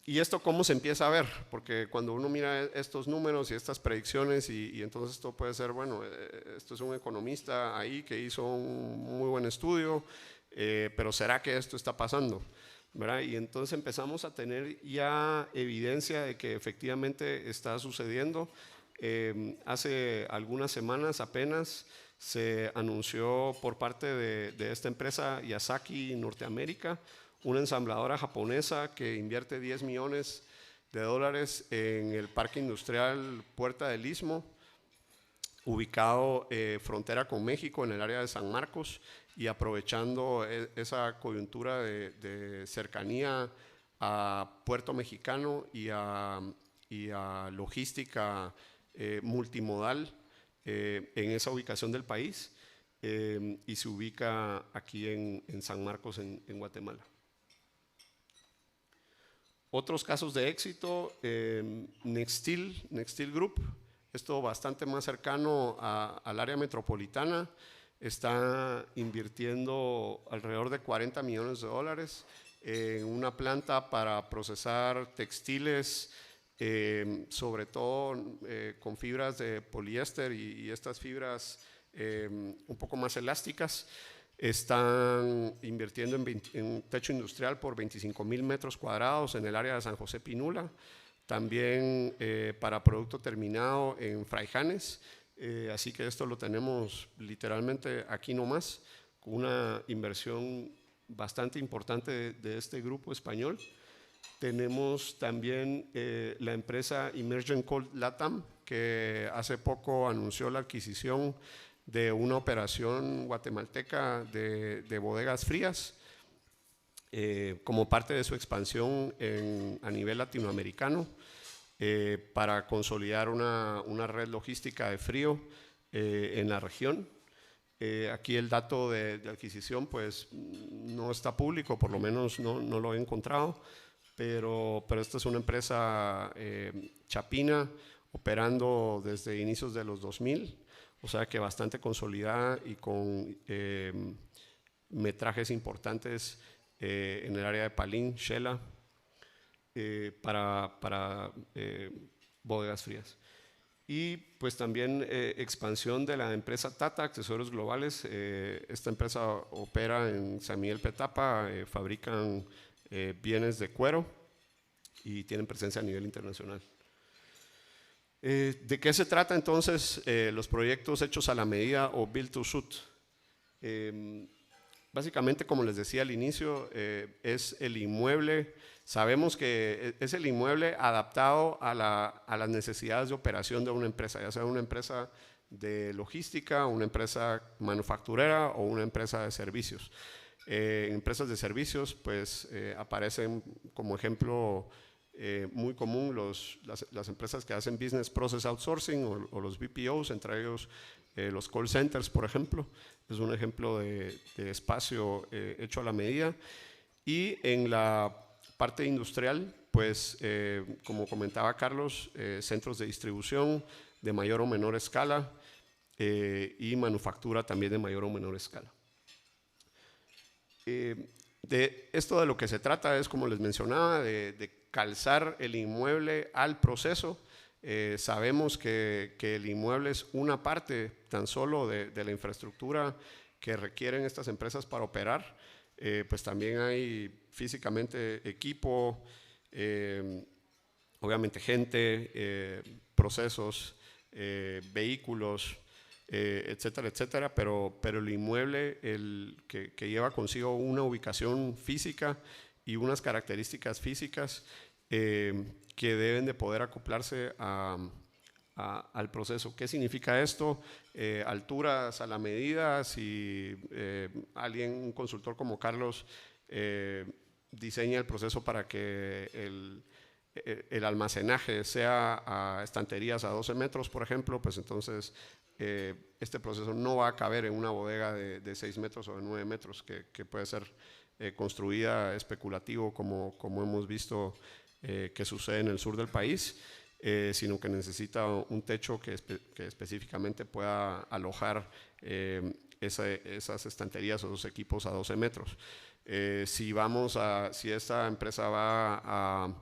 ¿Y esto cómo se empieza a ver? Porque cuando uno mira estos números y estas predicciones, y entonces esto puede ser, bueno, esto es un economista ahí que hizo un muy buen estudio, pero ¿será que esto está pasando? ¿Verdad? Y entonces empezamos a tener ya evidencia de que efectivamente está sucediendo. Hace algunas semanas apenas se anunció por parte de esta empresa Yasaki Norteamérica, una ensambladora japonesa que invierte 10 millones de dólares en el Parque Industrial Puerta del Istmo, ubicado frontera con México en el área de San Marcos y aprovechando esa coyuntura de cercanía a Puerto Mexicano y a logística multimodal en esa ubicación del país, y se ubica aquí en San Marcos, en Guatemala. Otros casos de éxito, Nextil Group, esto bastante más cercano al área metropolitana, está invirtiendo alrededor de $40 millones en una planta para procesar textiles, sobre todo con fibras de poliéster y estas fibras un poco más elásticas. Están invirtiendo en un techo industrial por 25,000 metros cuadrados en el área de San José Pinula, también para producto terminado en Fraijanes, así que esto lo tenemos literalmente aquí nomás, con una inversión bastante importante de este grupo español. Tenemos también la empresa Immersion Cold Latam, que hace poco anunció la adquisición de una operación guatemalteca de bodegas frías como parte de su expansión a nivel latinoamericano, para consolidar una red logística de frío en la región. Aquí el dato de adquisición pues no está público, por lo menos no lo he encontrado, pero esta es una empresa chapina operando desde inicios de los 2000, o sea que bastante consolidada y con metrajes importantes en el área de Palín, Shela, para bodegas frías. Y pues también expansión de la empresa Tata Accesorios Globales. Esta empresa opera en San Miguel Petapa, fabrican bienes de cuero y tienen presencia a nivel internacional. ¿De qué se trata entonces los proyectos hechos a la medida o Build to Suit? Básicamente, como les decía al inicio, es el inmueble. Sabemos que es el inmueble adaptado a las necesidades de operación de una empresa, ya sea una empresa de logística, una empresa manufacturera o una empresa de servicios. Empresas de servicios, pues aparecen como ejemplo muy común las empresas que hacen Business Process Outsourcing o los BPOs, entre ellos los call centers, por ejemplo. Es un ejemplo de espacio hecho a la medida. Y en la parte industrial, pues como comentaba Carlos, centros de distribución de mayor o menor escala y manufactura también de mayor o menor escala. De esto de lo que se trata es, como les mencionaba, de calzar el inmueble al proceso. Sabemos que el inmueble es una parte tan solo de la infraestructura que requieren estas empresas para operar. Pues también hay físicamente equipo, obviamente gente, procesos, vehículos, etcétera, etcétera, pero el inmueble que lleva consigo una ubicación física y unas características físicas que deben de poder acoplarse al proceso. ¿Qué significa esto? Alturas a la medida. Si un consultor como Carlos diseña el proceso para que el almacenaje sea a estanterías a 12 metros, por ejemplo, pues entonces este proceso no va a caber en una bodega de 6 metros o de 9 metros que puede ser construida especulativo como hemos visto que sucede en el sur del país, sino que necesita un techo que específicamente pueda alojar esas estanterías o esos equipos a 12 metros. Si esta empresa va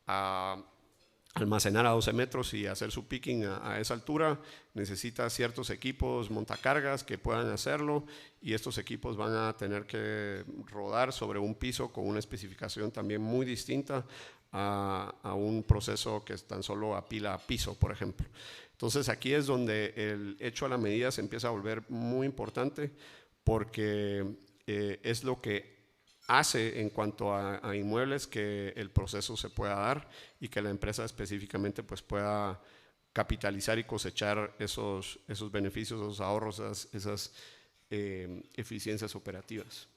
a almacenar a 12 metros y hacer su picking a esa altura, necesita ciertos equipos montacargas que puedan hacerlo, y estos equipos van a tener que rodar sobre un piso con una especificación también muy distinta a un proceso que es tan solo a pila a piso, por ejemplo. Entonces aquí es donde el hecho a la medida se empieza a volver muy importante, porque es lo que hace en cuanto a inmuebles que el proceso se pueda dar y que la empresa específicamente pues pueda capitalizar y cosechar esos beneficios, esos ahorros, esas eficiencias operativas.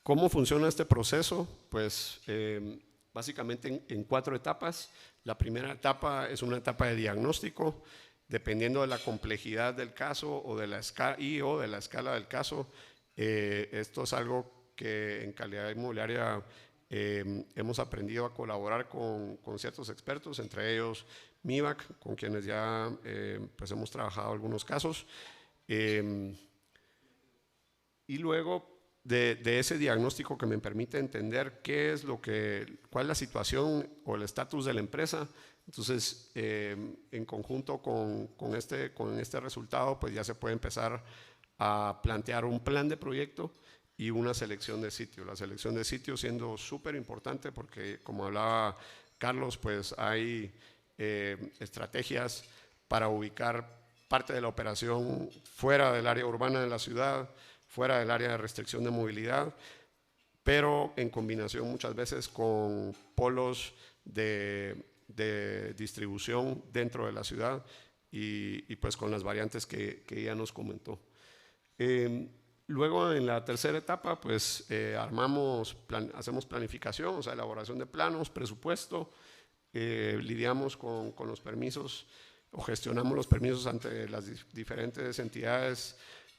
¿Cómo funciona este proceso? Pues básicamente en 4 etapas. La primera etapa es una etapa de diagnóstico. Dependiendo de la complejidad del caso o de la escala del caso, esto es algo que en calidad inmobiliaria hemos aprendido a colaborar con ciertos expertos, entre ellos MIVAC, con quienes ya pues hemos trabajado algunos casos. Y luego de ese diagnóstico que me permite entender cuál es la situación o el estatus de la empresa, entonces en conjunto con este resultado, pues ya se puede empezar a plantear un plan de proyecto y una selección de sitio. La selección de sitio siendo súper importante porque, como hablaba Carlos, pues hay estrategias para ubicar parte de la operación fuera del área urbana de la ciudad, fuera del área de restricción de movilidad, pero en combinación muchas veces con polos de distribución dentro de la ciudad y pues con las variantes que ella nos comentó. Luego en la tercera etapa pues hacemos planificación, o sea, elaboración de planos, presupuesto, lidiamos con los permisos o gestionamos los permisos ante las diferentes entidades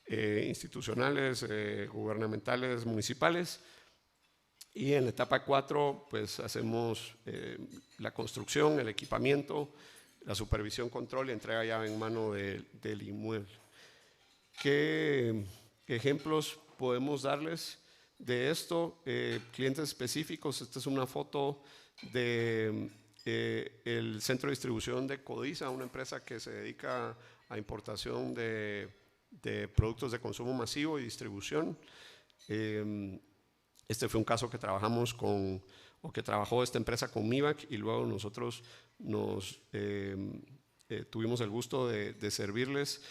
institucionales, gubernamentales, municipales. Y en la etapa 4 pues hacemos la construcción, el equipamiento, la supervisión, control y entrega llave en mano del inmueble. ¿Qué ejemplos podemos darles de esto? Clientes específicos. Esta es una foto del centro de distribución de Codiza, una empresa que se dedica a importación de productos de consumo masivo y distribución. Este fue un caso que que trabajó esta empresa con MIVAC y luego nosotros tuvimos el gusto de servirles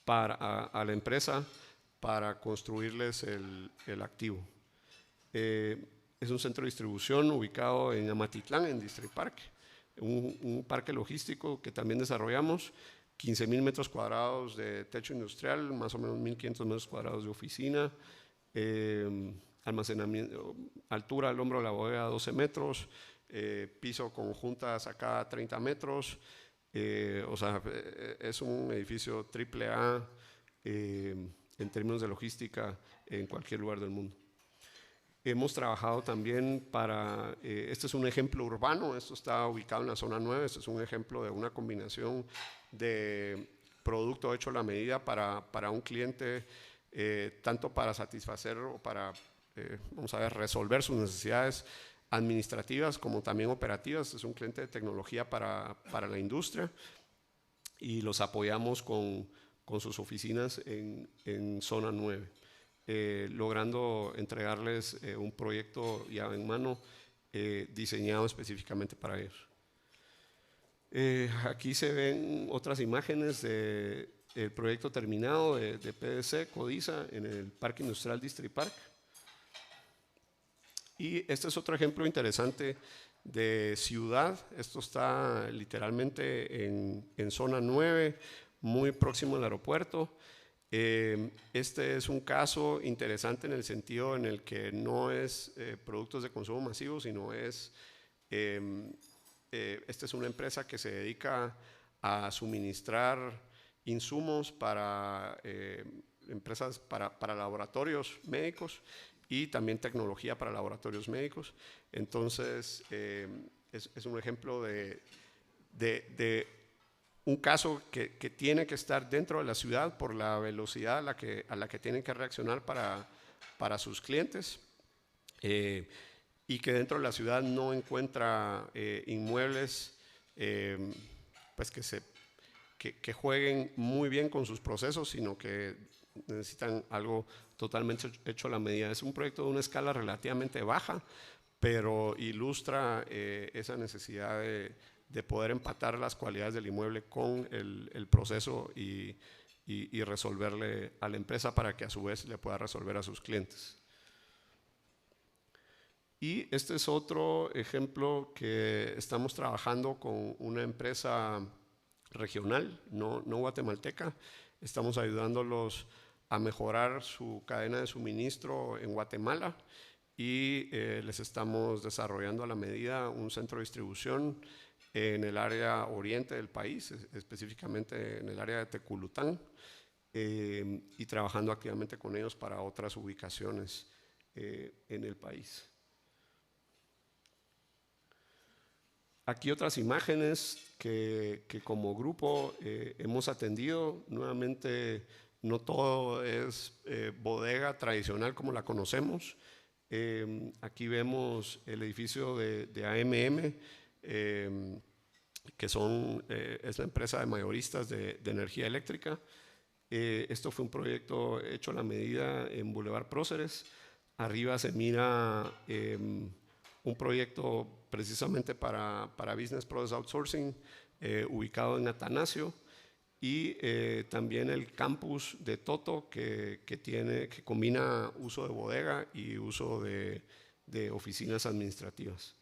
a la empresa para construirles el activo. Es un centro de distribución ubicado en Amatitlán, en District Park, un parque logístico que también desarrollamos, 15,000 metros cuadrados de techo industrial, más o menos 1,500 metros cuadrados de oficina, almacenamiento, altura al hombro de la bodega 12 metros, piso con juntas acá 30 metros, o sea, es un edificio AAA en términos de logística en cualquier lugar del mundo. Hemos trabajado también este es un ejemplo urbano, esto está ubicado en la zona 9, este es un ejemplo de una combinación de producto hecho a la medida para un cliente, tanto para satisfacer o para resolver sus necesidades administrativas como también operativas. Es un cliente de tecnología para la industria y los apoyamos con sus oficinas en zona 9, logrando entregarles un proyecto ya en mano diseñado específicamente para ellos. Aquí se ven otras imágenes del proyecto terminado de PDC Codiza en el Parque Industrial District Park. Y este es otro ejemplo interesante de ciudad. Esto está literalmente en zona 9, muy próximo al aeropuerto. Este es un caso interesante en el sentido en el que no es productos de consumo masivo, sino esta es una empresa que se dedica a suministrar insumos para empresas, para laboratorios médicos y también tecnología para laboratorios médicos. Entonces, es un ejemplo de un caso que tiene que estar dentro de la ciudad por la velocidad a la que tienen que reaccionar para sus clientes, y que dentro de la ciudad no encuentra inmuebles pues que jueguen muy bien con sus procesos, sino que necesitan algo totalmente hecho a la medida. Es un proyecto de una escala relativamente baja, pero ilustra esa necesidad de poder empatar las cualidades del inmueble con el proceso y resolverle a la empresa para que a su vez le pueda resolver a sus clientes. Y este es otro ejemplo que estamos trabajando con una empresa regional, no guatemalteca. Estamos ayudándolos a mejorar su cadena de suministro en Guatemala y les estamos desarrollando a la medida un centro de distribución en el área oriente del país, específicamente en el área de Teculután, y trabajando activamente con ellos para otras ubicaciones en el país. Aquí otras imágenes que como grupo hemos atendido. Nuevamente, no todo es bodega tradicional como la conocemos. Aquí vemos el edificio de AMM, que es la empresa de mayoristas de energía eléctrica. Esto fue un proyecto hecho a la medida en Boulevard Próceres. Arriba se mira un proyecto precisamente para Business Process Outsourcing, ubicado en Atanasio, y también el campus de Toto, que combina uso de bodega y uso de oficinas administrativas.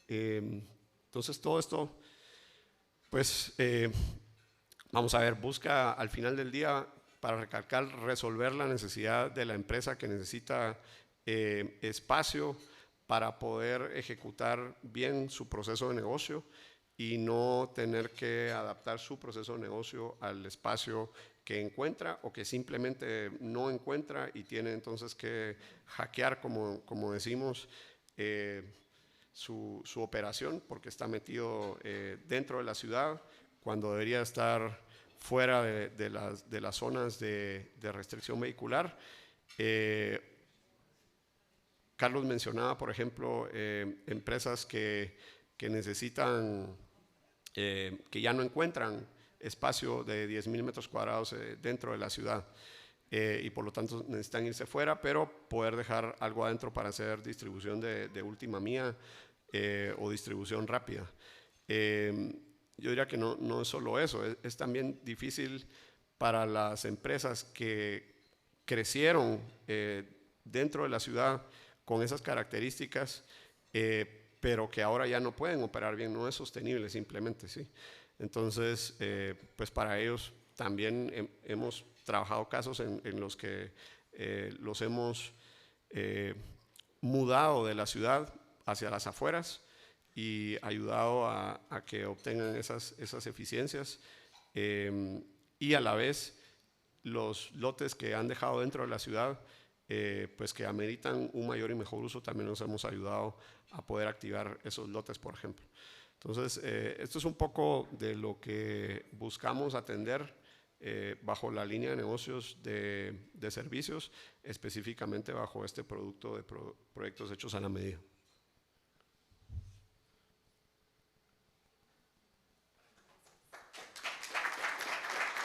Entonces todo esto, pues vamos a ver, busca al final del día, para recalcar, resolver la necesidad de la empresa que necesita espacio para poder ejecutar bien su proceso de negocio y no tener que adaptar su proceso de negocio al espacio que encuentra o que simplemente no encuentra y tiene entonces que hackear, como decimos, su operación, porque está metido dentro de la ciudad cuando debería estar fuera de las zonas de restricción vehicular. Carlos mencionaba, por ejemplo, empresas que necesitan, que ya no encuentran espacio de 10,000 metros cuadrados dentro de la ciudad y por lo tanto necesitan irse fuera, pero poder dejar algo adentro para hacer distribución de última milla o distribución rápida. Yo diría que no es solo eso, es también difícil para las empresas que crecieron dentro de la ciudad con esas características, pero que ahora ya no pueden operar bien, no es sostenible simplemente, ¿sí? Entonces, pues para ellos también hemos trabajado casos en los que los hemos mudado de la ciudad hacia las afueras y ayudado a que obtengan esas eficiencias, y a la vez los lotes que han dejado dentro de la ciudad, pues que ameritan un mayor y mejor uso, también nos hemos ayudado a poder activar esos lotes, por ejemplo. Entonces, esto es un poco de lo que buscamos atender bajo la línea de negocios de servicios, específicamente bajo este producto de proyectos hechos a la medida.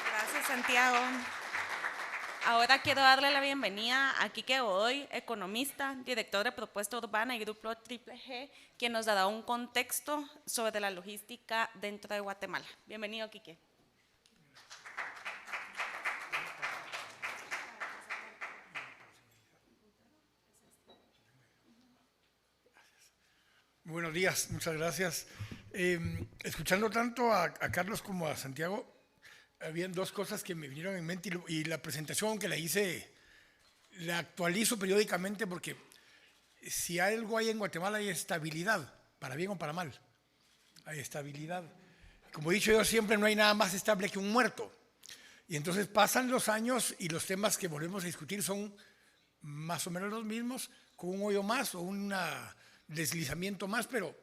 Gracias, Santiago. Ahora quiero darle la bienvenida a Quique Godoy, economista, director de Propuesta Urbana y Grupo Triple G, quien nos dará un contexto sobre la logística dentro de Guatemala. Bienvenido, Quique. Buenos días, muchas gracias. Escuchando tanto a Carlos como a Santiago, habían dos cosas que me vinieron en mente y la presentación que la hice, la actualizo periódicamente porque si algo hay en Guatemala hay estabilidad, para bien o para mal, hay estabilidad. Como he dicho yo siempre, no hay nada más estable que un muerto. Y entonces pasan los años y los temas que volvemos a discutir son más o menos los mismos, con un hoyo más o un deslizamiento más, pero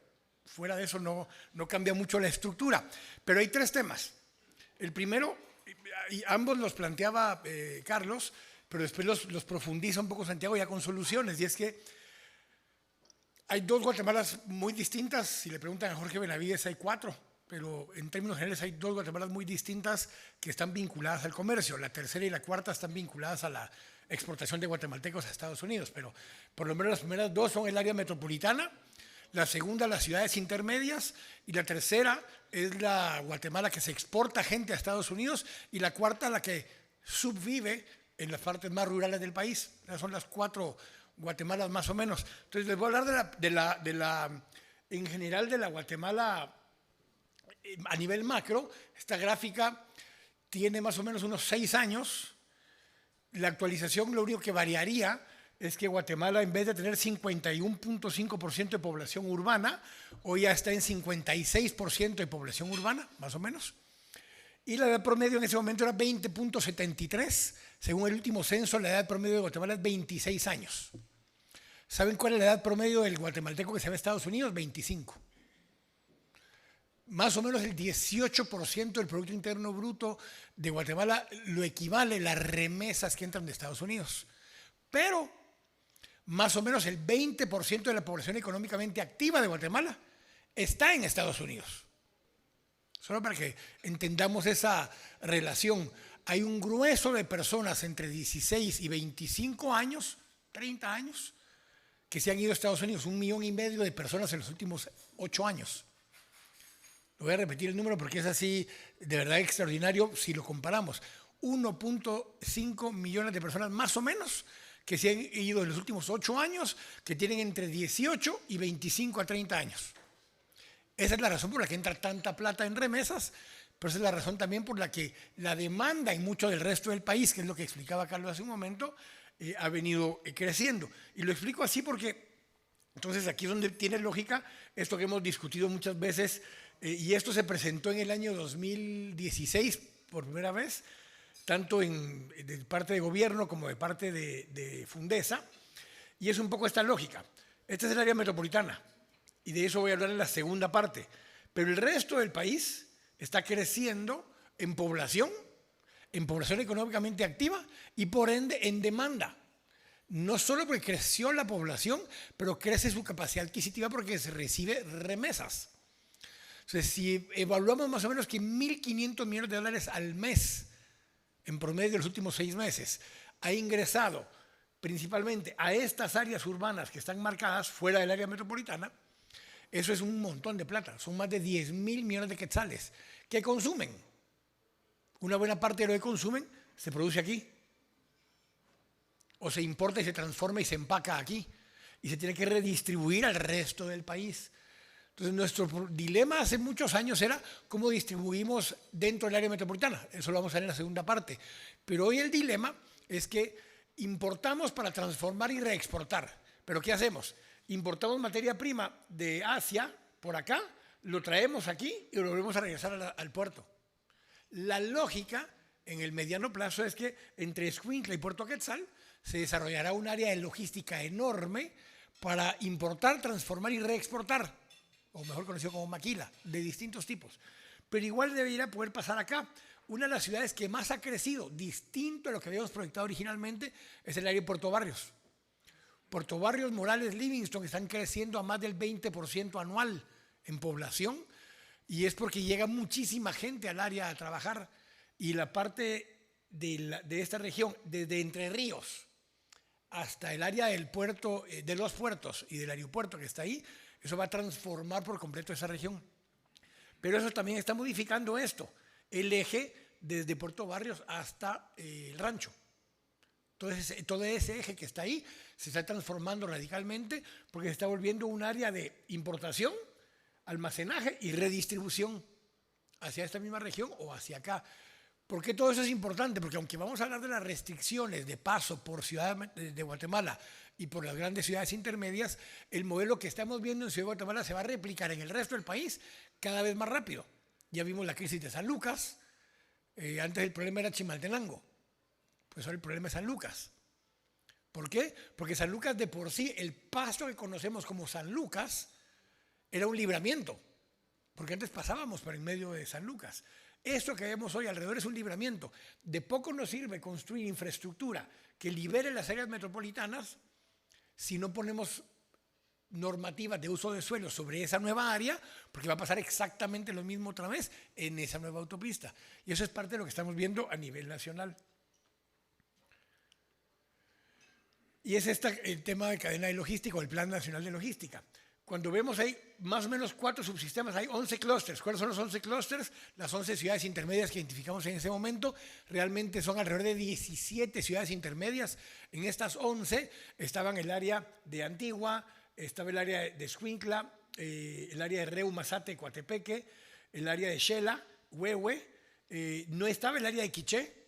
fuera de eso no cambia mucho la estructura. Pero hay tres temas. El primero, y ambos los planteaba Carlos, pero después los profundiza un poco Santiago ya con soluciones, y es que hay dos Guatemalas muy distintas. Si le preguntan a Jorge Benavides hay 4, pero en términos generales hay dos Guatemalas muy distintas que están vinculadas al comercio. La tercera y la cuarta están vinculadas a la exportación de guatemaltecos a Estados Unidos, pero por lo menos las primeras dos son el área metropolitana, la segunda las ciudades intermedias y la tercera es la Guatemala que se exporta gente a Estados Unidos y la cuarta la que subvive en las partes más rurales del país. Esas son las 4 Guatemala más o menos. Entonces les voy a hablar en general de la Guatemala a nivel macro. Esta gráfica tiene más o menos unos 6 años. La actualización lo único que variaría es que Guatemala, en vez de tener 51.5% de población urbana, hoy ya está en 56% de población urbana, más o menos. Y la edad promedio en ese momento era 20.73. Según el último censo, la edad promedio de Guatemala es 26 años. ¿Saben cuál es la edad promedio del guatemalteco que se va a Estados Unidos? 25. Más o menos el 18% del Producto Interno Bruto de Guatemala lo equivale las remesas que entran de Estados Unidos. Pero más o menos el 20% de la población económicamente activa de Guatemala está en Estados Unidos. Solo para que entendamos esa relación. Hay un grueso de personas entre 16 y 25 años, 30 años, que se han ido a Estados Unidos. 1,5 millones de personas en los últimos 8 años. Voy a repetir el número porque es así de verdad extraordinario si lo comparamos. 1.5 millones de personas más o menos que se han ido en los últimos 8 años, que tienen entre 18 y 25 a 30 años. Esa es la razón por la que entra tanta plata en remesas, pero esa es la razón también por la que la demanda en mucho del resto del país, que es lo que explicaba Carlos hace un momento, ha venido creciendo. Y lo explico así porque, entonces aquí es donde tiene lógica esto que hemos discutido muchas veces, y esto se presentó en el año 2016 por primera vez, tanto de parte de gobierno como de parte de Fundesa, y es un poco esta lógica. Esta es el área metropolitana, y de eso voy a hablar en la segunda parte, pero el resto del país está creciendo en población económicamente activa y por ende en demanda. No solo porque creció la población, pero crece su capacidad adquisitiva porque se recibe remesas. Entonces, si evaluamos más o menos que 1.500 millones de dólares al mes en promedio de los últimos 6 meses ha ingresado principalmente a estas áreas urbanas que están marcadas fuera del área metropolitana, eso es un montón de plata. Son más de 10.000 millones de quetzales que consumen. Una buena parte de lo que consumen se produce aquí, o se importa y se transforma y se empaca aquí, y se tiene que redistribuir al resto del país. Entonces, nuestro dilema hace muchos años era cómo distribuimos dentro del área metropolitana. Eso lo vamos a ver en la segunda parte. Pero hoy el dilema es que importamos para transformar y reexportar. ¿Pero qué hacemos? Importamos materia prima de Asia, por acá, lo traemos aquí y lo volvemos a regresar al puerto. La lógica en el mediano plazo es que entre Escuintla y Puerto Quetzal se desarrollará un área de logística enorme para importar, transformar y reexportar, o mejor conocido como maquila, de distintos tipos. Pero igual debería poder pasar acá. Una de las ciudades que más ha crecido, distinto a lo que habíamos proyectado originalmente, es el área de Puerto Barrios. Puerto Barrios, Morales, Livingston están creciendo a más del 20% anual en población, y es porque llega muchísima gente al área a trabajar, y la parte de esta región, desde Entre Ríos hasta el área del puerto, de los puertos y del aeropuerto que está ahí, eso va a transformar por completo esa región. Pero eso también está modificando esto, el eje desde Puerto Barrios hasta el rancho. Entonces, todo ese eje que está ahí se está transformando radicalmente porque se está volviendo un área de importación, almacenaje y redistribución hacia esta misma región o hacia acá. ¿Por qué todo eso es importante? Porque aunque vamos a hablar de las restricciones de paso por Ciudad de Guatemala y por las grandes ciudades intermedias, el modelo que estamos viendo en Ciudad de Guatemala se va a replicar en el resto del país cada vez más rápido. Ya vimos la crisis de San Lucas, antes el problema era Chimaltenango, pues ahora el problema es San Lucas. ¿Por qué? Porque San Lucas de por sí, el paso que conocemos como San Lucas, era un libramiento, porque antes pasábamos por en medio de San Lucas. Esto que vemos hoy alrededor es un libramiento. De poco nos sirve construir infraestructura que libere las áreas metropolitanas si no ponemos normativas de uso de suelo sobre esa nueva área, porque va a pasar exactamente lo mismo otra vez en esa nueva autopista. Y eso es parte de lo que estamos viendo a nivel nacional. Y es el tema de cadena de logística o el Plan Nacional de Logística. cuando vemos ahí más o menos 4 subsistemas, hay 11 clústeres. ¿Cuáles son los 11 clústeres? Las 11 ciudades intermedias que identificamos en ese momento. Realmente son alrededor de 17 ciudades intermedias. En estas 11 estaban el área de Antigua, estaba el área de Escuintla, el área de Reu, Mazate, Coatepeque, el área de Xela, Huehue. No estaba el área de Quiché,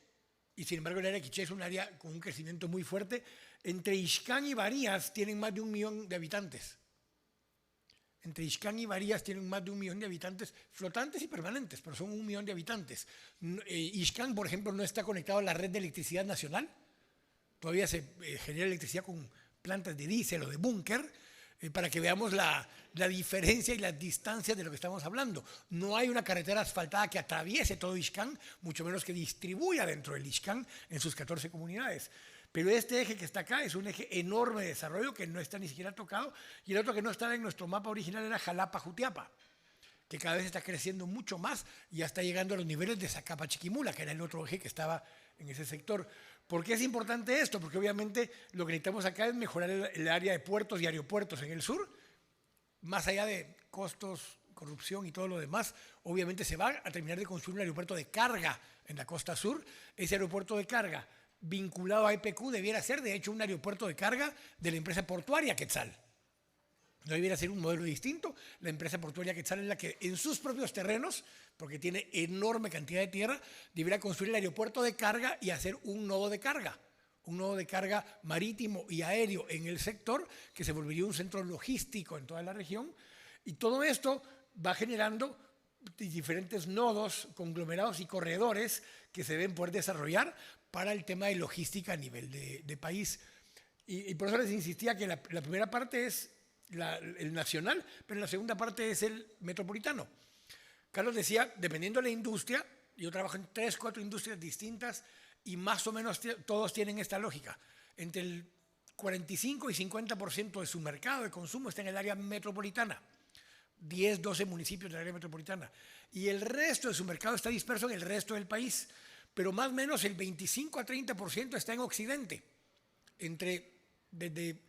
y sin embargo el área de Quiché es un área con un crecimiento muy fuerte. Entre Ixcán y Varías tienen más de 1 millón de habitantes. Entre Ixcán y Varías tienen más de 1 millón de habitantes, flotantes y permanentes, pero son 1 millón de habitantes. Ixcán, por ejemplo, no está conectado a la red de electricidad nacional. Todavía se genera electricidad con plantas de diésel o de búnker, para que veamos la diferencia y las distancias de lo que estamos hablando. No hay una carretera asfaltada que atraviese todo Ixcán, mucho menos que distribuya dentro del Ixcán en sus 14 comunidades. Pero este eje que está acá es un eje enorme de desarrollo que no está ni siquiera tocado, y el otro que no estaba en nuestro mapa original era Jalapa-Jutiapa, que cada vez está creciendo mucho más y ya está llegando a los niveles de Zacapa-Chiquimula, que era el otro eje que estaba en ese sector. ¿Por qué es importante esto? Porque obviamente lo que necesitamos acá es mejorar el área de puertos y aeropuertos en el sur, más allá de costos, corrupción y todo lo demás. Obviamente se va a terminar de construir un aeropuerto de carga en la costa sur. Ese aeropuerto de carga vinculado a EPQ debiera ser, de hecho, un aeropuerto de carga de la empresa portuaria Quetzal. No debiera ser un modelo distinto. La empresa portuaria Quetzal es la que en sus propios terrenos, porque tiene enorme cantidad de tierra, debiera construir el aeropuerto de carga y hacer un nodo de carga marítimo y aéreo en el sector, que se volvería un centro logístico en toda la región. Y todo esto va generando diferentes nodos, conglomerados y corredores que se deben poder desarrollar para el tema de logística a nivel de país. Y por eso les insistía que la primera parte es el nacional, pero la segunda parte es el metropolitano. Carlos decía, dependiendo de la industria, yo trabajo en 3, 4 industrias distintas y más o menos todos tienen esta lógica. Entre el 45 y 50% de su mercado de consumo está en el área metropolitana. 10, 12 municipios del área metropolitana. Y el resto de su mercado está disperso en el resto del país. Pero más o menos el 25 a 30% está en Occidente. Desde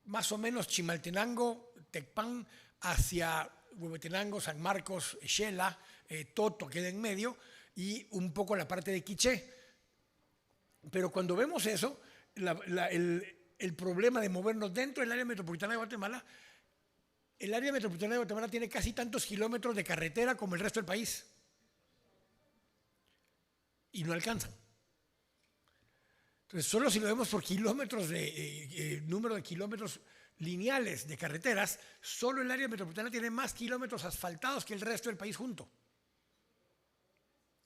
más o menos Chimaltenango, Tecpan, hacia Huehuetenango, San Marcos, Xela, Toto queda en medio, y un poco la parte de Quiché. Pero cuando vemos eso, el problema de movernos dentro del área metropolitana de Guatemala, el área metropolitana de Guatemala tiene casi tantos kilómetros de carretera como el resto del país. Y no alcanzan. Entonces, solo si lo vemos por kilómetros número de kilómetros lineales de carreteras, solo el área metropolitana tiene más kilómetros asfaltados que el resto del país junto,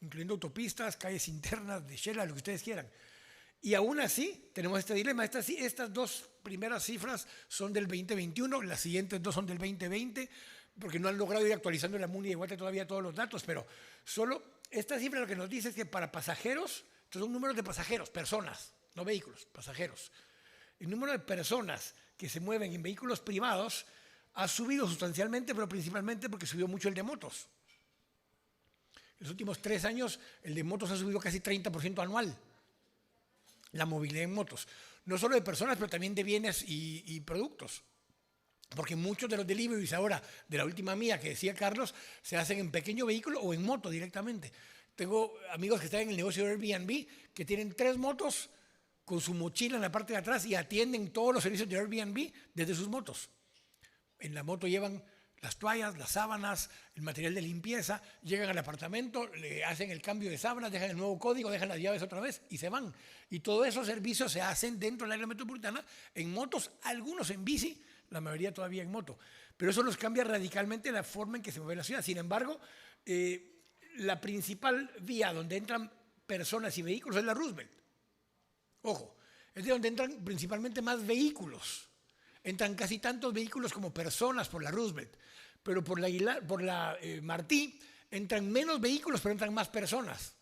incluyendo autopistas, calles internas de Xela, lo que ustedes quieran. Y aún así, tenemos este dilema. Estas 2 primeras cifras son del 2021, las siguientes 2 son del 2020, porque no han logrado ir actualizando en la MUNI de Guate todavía todos los datos, pero solo esta cifra lo que nos dice es que para pasajeros, estos son números de pasajeros, personas, no vehículos, pasajeros. El número de personas que se mueven en vehículos privados ha subido sustancialmente, pero principalmente porque subió mucho el de motos. En los últimos 3 años, el de motos ha subido casi 30% anual. La movilidad en motos. No solo de personas, pero también de bienes y productos. Porque muchos de los deliveries ahora, de la última mía que decía Carlos, se hacen en pequeño vehículo o en moto directamente. Tengo amigos que están en el negocio de Airbnb que tienen 3 motos con su mochila en la parte de atrás y atienden todos los servicios de Airbnb desde sus motos. En la moto llevan las toallas, las sábanas, el material de limpieza, llegan al apartamento, le hacen el cambio de sábanas, dejan el nuevo código, dejan las llaves otra vez y se van. Y todos esos servicios se hacen dentro del área metropolitana en motos, algunos en bici, la mayoría todavía en moto. Pero eso nos cambia radicalmente la forma en que se mueve la ciudad. Sin embargo, la principal vía donde entran personas y vehículos es la Roosevelt. Ojo, es de donde entran principalmente más vehículos. Entran casi tantos vehículos como personas por la Roosevelt. Pero por la Martí entran menos vehículos, pero entran más personas.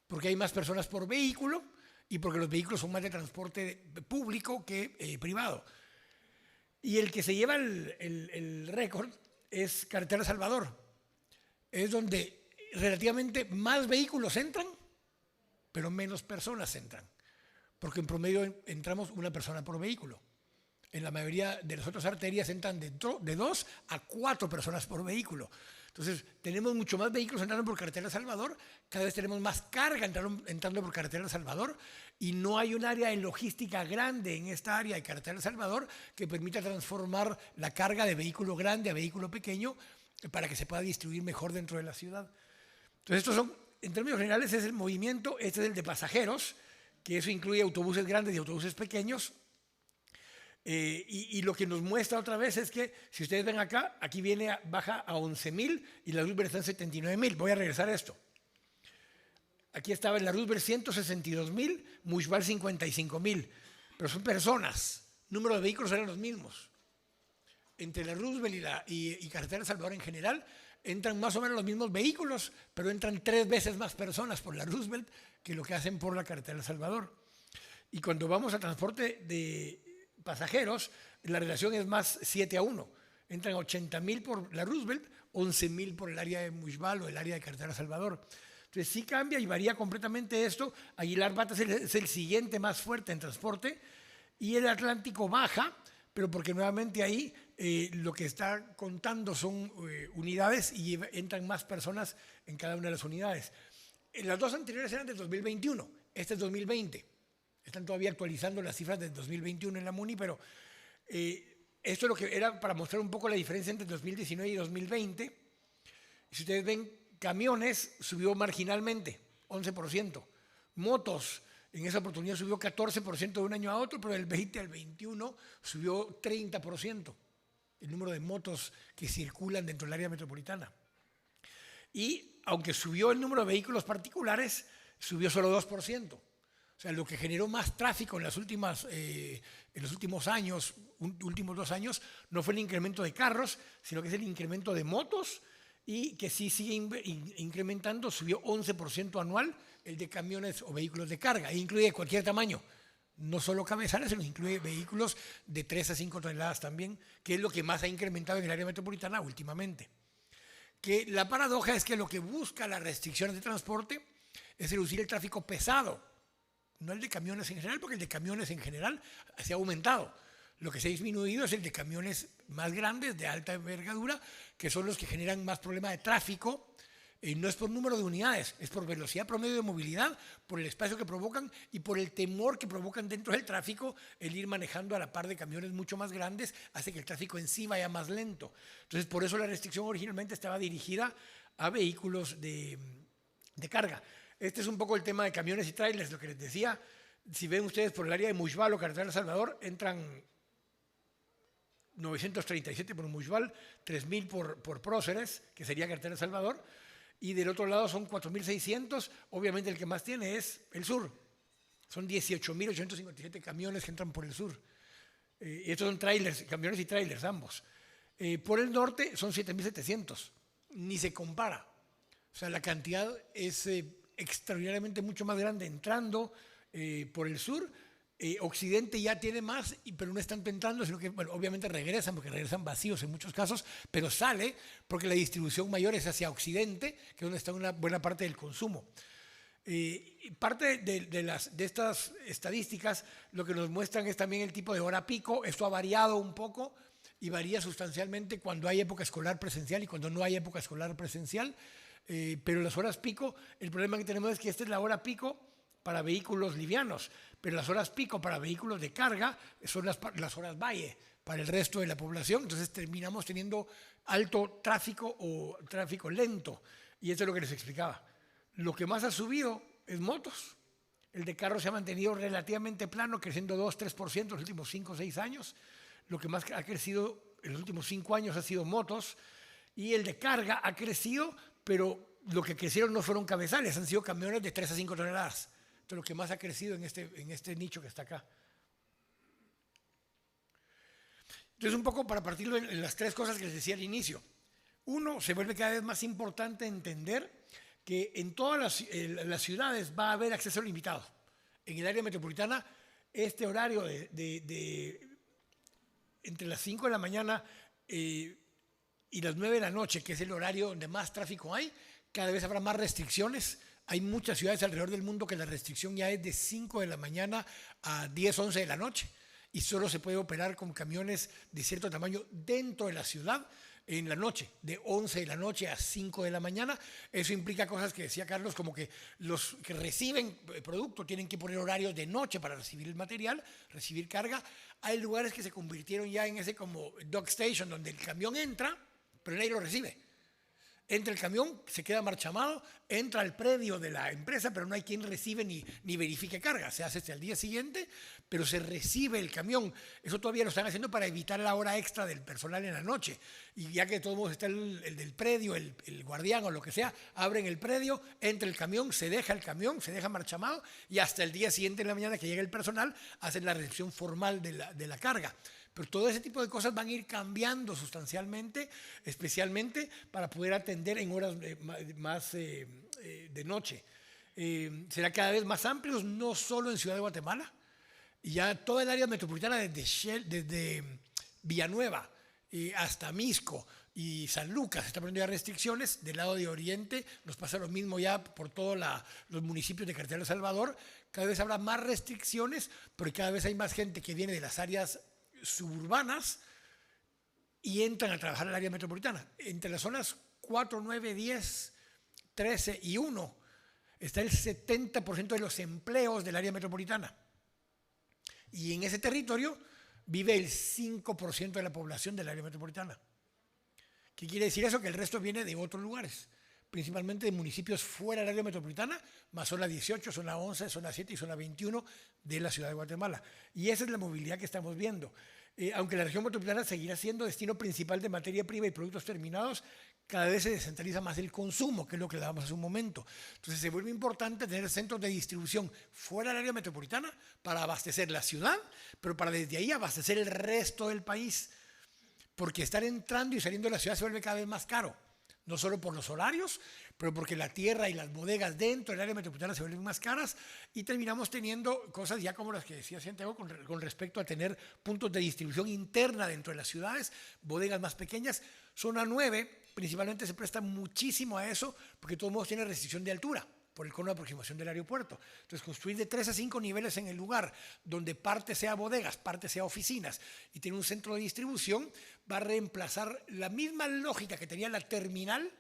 Porque hay más personas por vehículo y porque los vehículos son más de transporte público que privado. Y el que se lleva el récord es Carretera Salvador. Es donde relativamente más vehículos entran, pero menos personas entran. Porque en promedio entramos una persona por vehículo. En la mayoría de las otras arterias entran de 2 a 4 personas por vehículo. Entonces, tenemos mucho más vehículos entrando por carretera El Salvador, cada vez tenemos más carga entrando por carretera El Salvador, y no hay un área de logística grande en esta área de carretera El Salvador que permita transformar la carga de vehículo grande a vehículo pequeño para que se pueda distribuir mejor dentro de la ciudad. Entonces, estos son, en términos generales, es el movimiento. Este es el de pasajeros, que eso incluye autobuses grandes y autobuses pequeños. Y lo que nos muestra otra vez es que, si ustedes ven acá, aquí baja a 11,000 y la Roosevelt está en 79,000. Voy a regresar a esto. Aquí estaba en la Roosevelt 162,000, Mushbal 55,000. Pero son personas. Número de vehículos eran los mismos. Entre la Roosevelt y carretera El Salvador en general, entran más o menos los mismos vehículos, pero entran 3 veces más personas por la Roosevelt que lo que hacen por la carretera El Salvador. Y cuando vamos a transporte de pasajeros, la relación es más 7-1. Entran 80,000 por la Roosevelt, 11,000 por el área de Mushbal o el área de carretera El Salvador. Entonces sí cambia y varía completamente esto. Aguilar Bata es el siguiente más fuerte en transporte, y el Atlántico baja, pero porque nuevamente ahí lo que está contando son unidades y entran más personas en cada una de las unidades. Las dos anteriores eran de 2021, este es 2020. Están todavía actualizando las cifras del 2021 en la MUNI, pero esto es lo que era para mostrar un poco la diferencia entre 2019 y 2020. Si ustedes ven, camiones subió marginalmente, 11%. Motos, en esa oportunidad subió 14% de un año a otro, pero del 20 al 21 subió 30% el número de motos que circulan dentro del área metropolitana. Y aunque subió el número de vehículos particulares, subió solo 2%. O sea, lo que generó más tráfico en los últimos años, últimos 2 años, no fue el incremento de carros, sino que es el incremento de motos, y que sí sigue incrementando, subió 11% anual el de camiones o vehículos de carga, e incluye cualquier tamaño, no solo cabezales, sino incluye vehículos de 3 a 5 toneladas también, que es lo que más ha incrementado en el área metropolitana últimamente. Que la paradoja es que lo que busca las restricciones de transporte es reducir el tráfico pesado, no el de camiones en general, porque el de camiones en general se ha aumentado. Lo que se ha disminuido es el de camiones más grandes, de alta envergadura, que son los que generan más problema de tráfico. No es por número de unidades, es por velocidad promedio de movilidad, por el espacio que provocan y por el temor que provocan dentro del tráfico. El ir manejando a la par de camiones mucho más grandes hace que el tráfico en sí vaya más lento. Entonces, por eso la restricción originalmente estaba dirigida a vehículos de carga. Este es un poco el tema de camiones y trailers, lo que les decía. Si ven ustedes por el área de Mushbal o carretera El Salvador, entran 937 por Mushbal, 3,000 por Próceres, que sería carretera El Salvador, y del otro lado son 4,600. Obviamente el que más tiene es el sur. Son 18,857 camiones que entran por el sur. Y estos son trailers, camiones y trailers ambos. Por el norte son 7,700. Ni se compara. O sea, la cantidad es extraordinariamente mucho más grande entrando por el sur. Occidente ya tiene más, pero no están entrando, sino que, bueno, obviamente regresan, porque regresan vacíos en muchos casos, pero sale porque la distribución mayor es hacia Occidente, que es donde está una buena parte del consumo. Parte de estas estadísticas lo que nos muestran es también el tipo de hora pico. Esto ha variado un poco y varía sustancialmente cuando hay época escolar presencial y cuando no hay época escolar presencial. Pero las horas pico, el problema que tenemos es que esta es la hora pico para vehículos livianos, pero las horas pico para vehículos de carga son las horas valle para el resto de la población. Entonces terminamos teniendo alto tráfico o tráfico lento, y eso es lo que les explicaba. Lo que más ha subido es motos. El de carro se ha mantenido relativamente plano, creciendo 2-3% en los últimos 5 o 6 años. Lo que más ha crecido en los últimos 5 años ha sido motos, y el de carga ha crecido, pero lo que crecieron no fueron cabezales, han sido camiones de 3 a 5 toneladas. Esto es lo que más ha crecido en este nicho que está acá. Entonces, un poco para partirlo en las 3 cosas que les decía al inicio. Uno, se vuelve cada vez más importante entender que en todas las ciudades va a haber acceso limitado. En el área metropolitana, este horario entre las 5 de la mañana y las 9 de la noche, que es el horario donde más tráfico hay, cada vez habrá más restricciones. Hay muchas ciudades alrededor del mundo que la restricción ya es de 5 de la mañana a 10, 11 de la noche. y solo se puede operar con camiones de cierto tamaño dentro de la ciudad en la noche, de 11 de la noche a 5 de la mañana. Eso implica cosas que decía Carlos, como que los que reciben producto tienen que poner horarios de noche para recibir el material, recibir carga. Hay lugares que se convirtieron ya en ese como dock station, donde el camión entra, pero nadie lo recibe. Entra el camión, se queda marchamado, entra al predio de la empresa, pero no hay quien recibe ni verifique carga. Se hace hasta el día siguiente, pero se recibe el camión. Eso todavía lo están haciendo para evitar la hora extra del personal en la noche. Y ya que de todos modos está el del predio, el guardián o lo que sea, abren el predio, entra el camión, se deja marchamado, y hasta el día siguiente en la mañana que llega el personal, hacen la recepción formal de la carga. Pero todo ese tipo de cosas van a ir cambiando sustancialmente, especialmente para poder atender en horas más de noche. Será cada vez más amplios, no solo en Ciudad de Guatemala, y ya toda el área metropolitana desde Villanueva hasta Misco y San Lucas se está poniendo ya restricciones. Del lado de Oriente nos pasa lo mismo ya por todos los municipios de Carretera de Salvador. Cada vez habrá más restricciones, pero cada vez hay más gente que viene de las áreas suburbanas y entran a trabajar en el área metropolitana. Entre las zonas 4, 9, 10, 13 y 1 está el 70% de los empleos del área metropolitana. Y en ese territorio vive el 5% de la población del área metropolitana. ¿Qué quiere decir eso? Que el resto viene de otros lugares, principalmente de municipios fuera del área metropolitana, más zona 18, zona 11, zona 7 y zona 21 de la Ciudad de Guatemala. Y esa es la movilidad que estamos viendo. Aunque la región metropolitana seguirá siendo destino principal de materia prima y productos terminados, cada vez se descentraliza más el consumo, que es lo que le damos hace un momento. Entonces se vuelve importante tener centros de distribución fuera del área metropolitana para abastecer la ciudad, pero para desde ahí abastecer el resto del país. Porque estar entrando y saliendo de la ciudad se vuelve cada vez más caro. No solo por los horarios, pero porque la tierra y las bodegas dentro del área metropolitana se vuelven más caras y terminamos teniendo cosas ya como las que decía Santiago con respecto a tener puntos de distribución interna dentro de las ciudades, bodegas más pequeñas. Zona 9 principalmente se presta muchísimo a eso porque de todos modos tiene restricción de altura por el cono de aproximación del aeropuerto. Entonces, construir de 3 a 5 niveles en el lugar, donde parte sea bodegas, parte sea oficinas, y tiene un centro de distribución, va a reemplazar la misma lógica que tenía la terminal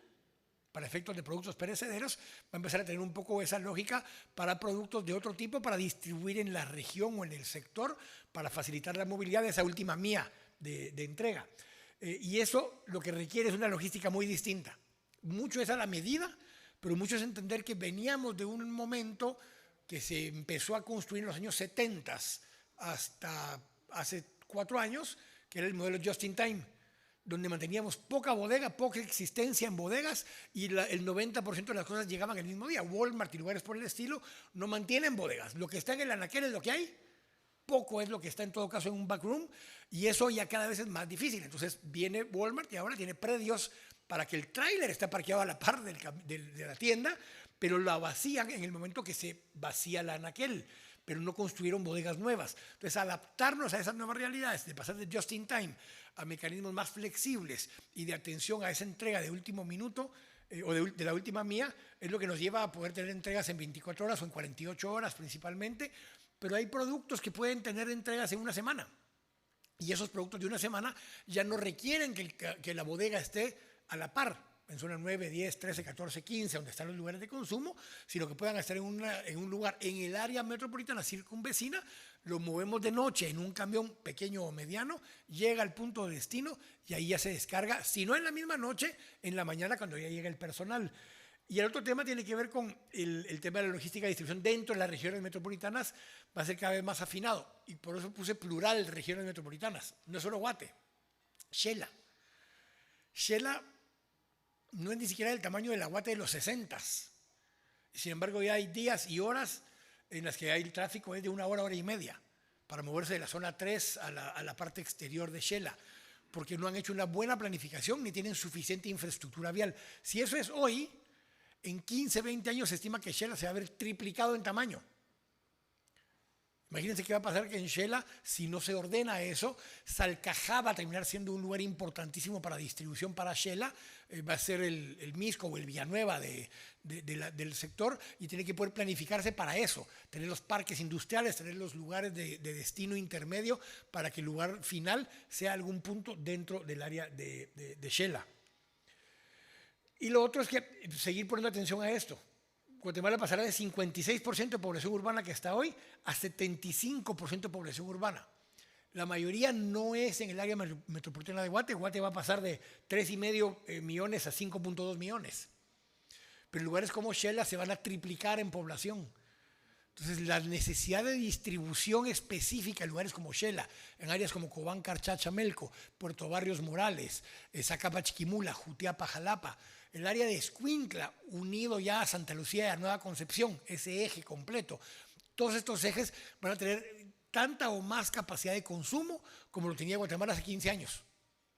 para efectos de productos perecederos, va a empezar a tener un poco esa lógica para productos de otro tipo, para distribuir en la región o en el sector, para facilitar la movilidad de esa última mía de entrega. Y eso lo que requiere es una logística muy distinta. Mucho es a la medida, pero mucho es entender que veníamos de un momento que se empezó a construir en los años 70 hasta hace 4 años, que era el modelo Just in Time, donde manteníamos poca bodega, poca existencia en bodegas y el 90% de las cosas llegaban el mismo día. Walmart y lugares por el estilo no mantienen bodegas. Lo que está en el anaquel es lo que hay, poco es lo que está en todo caso en un backroom, y eso ya cada vez es más difícil. Entonces viene Walmart y ahora tiene predios para que el tráiler esté parqueado a la par de la tienda, pero la vacían en el momento que se vacía la anaquel, pero no construyeron bodegas nuevas. Entonces, adaptarnos a esas nuevas realidades, de pasar de just in time a mecanismos más flexibles y de atención a esa entrega de último minuto o de la última mía, es lo que nos lleva a poder tener entregas en 24 horas o en 48 horas principalmente, pero hay productos que pueden tener entregas en una semana. Y esos productos de una semana ya no requieren que la bodega esté a la par, en zona 9, 10, 13, 14, 15, donde están los lugares de consumo, sino que puedan estar en un lugar en el área metropolitana circunvecina, lo movemos de noche en un camión pequeño o mediano, llega al punto de destino y ahí ya se descarga, si no en la misma noche, en la mañana cuando ya llega el personal. Y el otro tema tiene que ver con el tema de la logística de distribución dentro de las regiones metropolitanas, va a ser cada vez más afinado, y por eso puse plural regiones metropolitanas, no solo Guate, Xela no es ni siquiera del tamaño de la Guate de los 60s. Sin embargo, ya hay días y horas en las que el tráfico es de 1 hora, hora y media, para moverse de la zona 3 a la parte exterior de Xela, porque no han hecho una buena planificación ni tienen suficiente infraestructura vial. Si eso es hoy, en 15, 20 años se estima que Xela se va a haber triplicado en tamaño. Imagínense qué va a pasar que en Shela, si no se ordena eso, Salcajá va a terminar siendo un lugar importantísimo para distribución para Shela, va a ser el Misco o el Villanueva del sector, y tiene que poder planificarse para eso, tener los parques industriales, tener los lugares de destino intermedio para que el lugar final sea algún punto dentro del área de Shela. Y lo otro es que seguir poniendo atención a esto. Guatemala pasará de 56% de población urbana que está hoy a 75% de población urbana. La mayoría no es en el área metropolitana de Guate. Guate va a pasar de 3,5 millones a 5,2 millones. Pero lugares como Shela se van a triplicar en población. Entonces, la necesidad de distribución específica en lugares como Shela, en áreas como Cobán, Carchacha, Melco, Puerto Barrios Morales, Zacapa, Chiquimula, Jutiapa, Jalapa, el área de Escuintla, unido ya a Santa Lucía y a Nueva Concepción, ese eje completo. Todos estos ejes van a tener tanta o más capacidad de consumo como lo tenía Guatemala hace 15 años,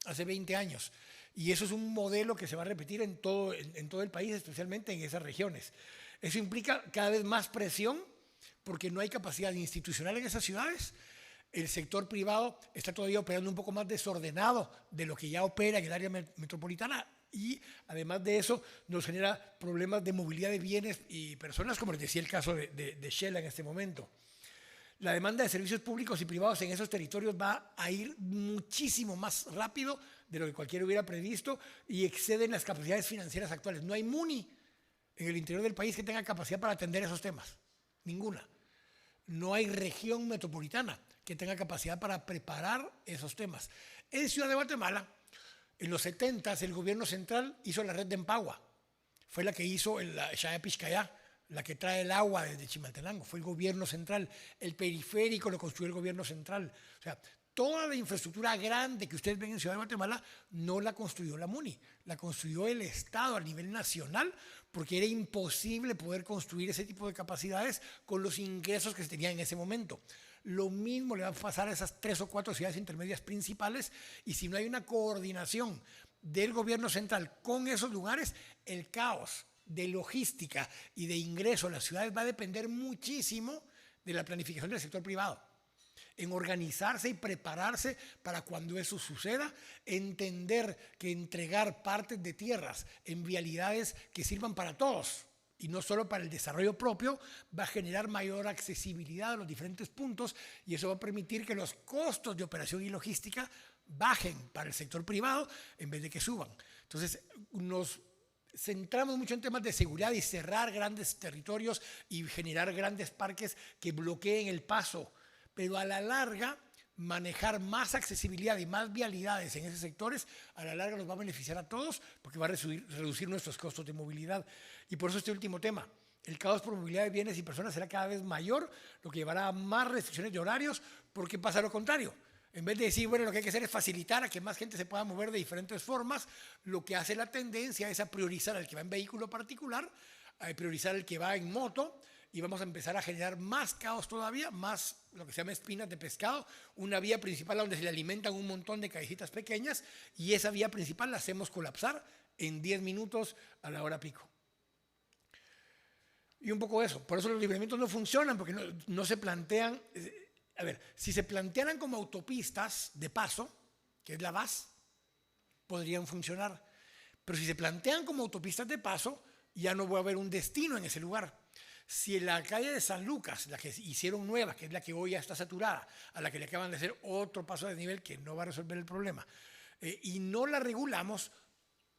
hace 20 años. Y eso es un modelo que se va a repetir en todo el país, especialmente en esas regiones. Eso implica cada vez más presión porque no hay capacidad institucional en esas ciudades. El sector privado está todavía operando un poco más desordenado de lo que ya opera en el área metropolitana, y además de eso nos genera problemas de movilidad de bienes y personas, como les decía el caso de Shela en este momento. La demanda de servicios públicos y privados en esos territorios va a ir muchísimo más rápido de lo que cualquiera hubiera previsto y exceden las capacidades financieras actuales. No hay MUNI en el interior del país que tenga capacidad para atender esos temas, ninguna. No hay región metropolitana que tenga capacidad para preparar esos temas. En Ciudad de Guatemala, en los 70s, el gobierno central hizo la red de Empagua. Fue la que hizo la Shaya Pixcayá, la que trae el agua desde Chimaltenango. Fue el gobierno central. El periférico lo construyó el gobierno central. O sea, toda la infraestructura grande que ustedes ven en Ciudad de Guatemala no la construyó la MUNI, la construyó el Estado a nivel nacional, porque era imposible poder construir ese tipo de capacidades con los ingresos que se tenían en ese momento. Lo mismo le va a pasar a esas 3 o 4 ciudades intermedias principales, y si no hay una coordinación del gobierno central con esos lugares, el caos de logística y de ingreso a las ciudades va a depender muchísimo de la planificación del sector privado, en organizarse y prepararse para cuando eso suceda, entender que entregar partes de tierras en vialidades que sirvan para todos y no solo para el desarrollo propio, va a generar mayor accesibilidad a los diferentes puntos, y eso va a permitir que los costos de operación y logística bajen para el sector privado en vez de que suban. Entonces, nos centramos mucho en temas de seguridad y cerrar grandes territorios y generar grandes parques que bloqueen el paso, pero a la larga manejar más accesibilidad y más vialidades en esos sectores, a la larga nos va a beneficiar a todos porque va a reducir nuestros costos de movilidad. Y por eso este último tema, el caos por movilidad de bienes y personas será cada vez mayor, lo que llevará a más restricciones de horarios, porque pasa lo contrario. En vez de decir, bueno, lo que hay que hacer es facilitar a que más gente se pueda mover de diferentes formas, lo que hace la tendencia es a priorizar al que va en vehículo particular, a priorizar al que va en moto, y vamos a empezar a generar más caos todavía, más lo que se llama espinas de pescado, una vía principal donde se le alimentan un montón de callecitas pequeñas, y esa vía principal la hacemos colapsar en 10 minutos a la hora pico. Y un poco eso, por eso los libramientos no funcionan, porque no se plantean. A ver, si se plantearan como autopistas de paso, que es la VAS, podrían funcionar. Pero si se plantean como autopistas de paso, ya no va a haber un destino en ese lugar. Si la calle de San Lucas, la que hicieron nueva, que es la que hoy ya está saturada, a la que le acaban de hacer otro paso de nivel que no va a resolver el problema, y no la regulamos,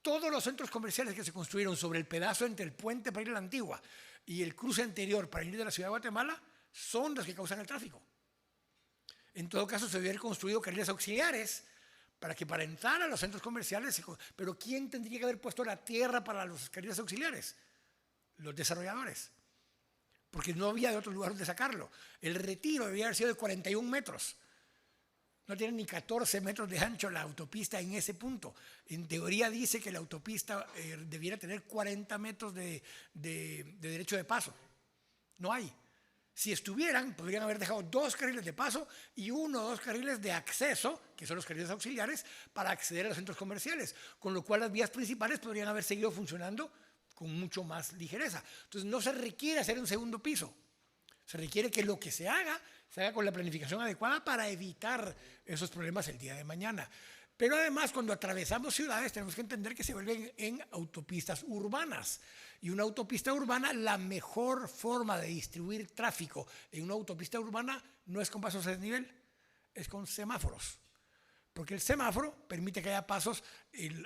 todos los centros comerciales que se construyeron sobre el pedazo entre el puente para ir a la Antigua y el cruce anterior para ir de la ciudad de Guatemala son los que causan el tráfico. En todo caso, se debe haber construido carriles auxiliares para entrar a los centros comerciales. Pero ¿quién tendría que haber puesto la tierra para los carriles auxiliares? Los desarrolladores. Porque no había de otro lugar donde sacarlo. El retiro debía haber sido de 41 metros. No tiene ni 14 metros de ancho la autopista en ese punto. En teoría dice que la autopista debiera tener 40 metros de derecho de paso. No hay. Si estuvieran, podrían haber dejado 2 carriles de paso y 1 o 2 carriles de acceso, que son los carriles auxiliares, para acceder a los centros comerciales, con lo cual las vías principales podrían haber seguido funcionando con mucho más ligereza. Entonces no se requiere hacer un segundo piso, se requiere que lo que se haga se haga con la planificación adecuada para evitar esos problemas el día de mañana. Pero además, cuando atravesamos ciudades, tenemos que entender que se vuelven en autopistas urbanas. Y una autopista urbana, la mejor forma de distribuir tráfico en una autopista urbana no es con pasos a desnivel, es con semáforos. Porque el semáforo permite que haya pasos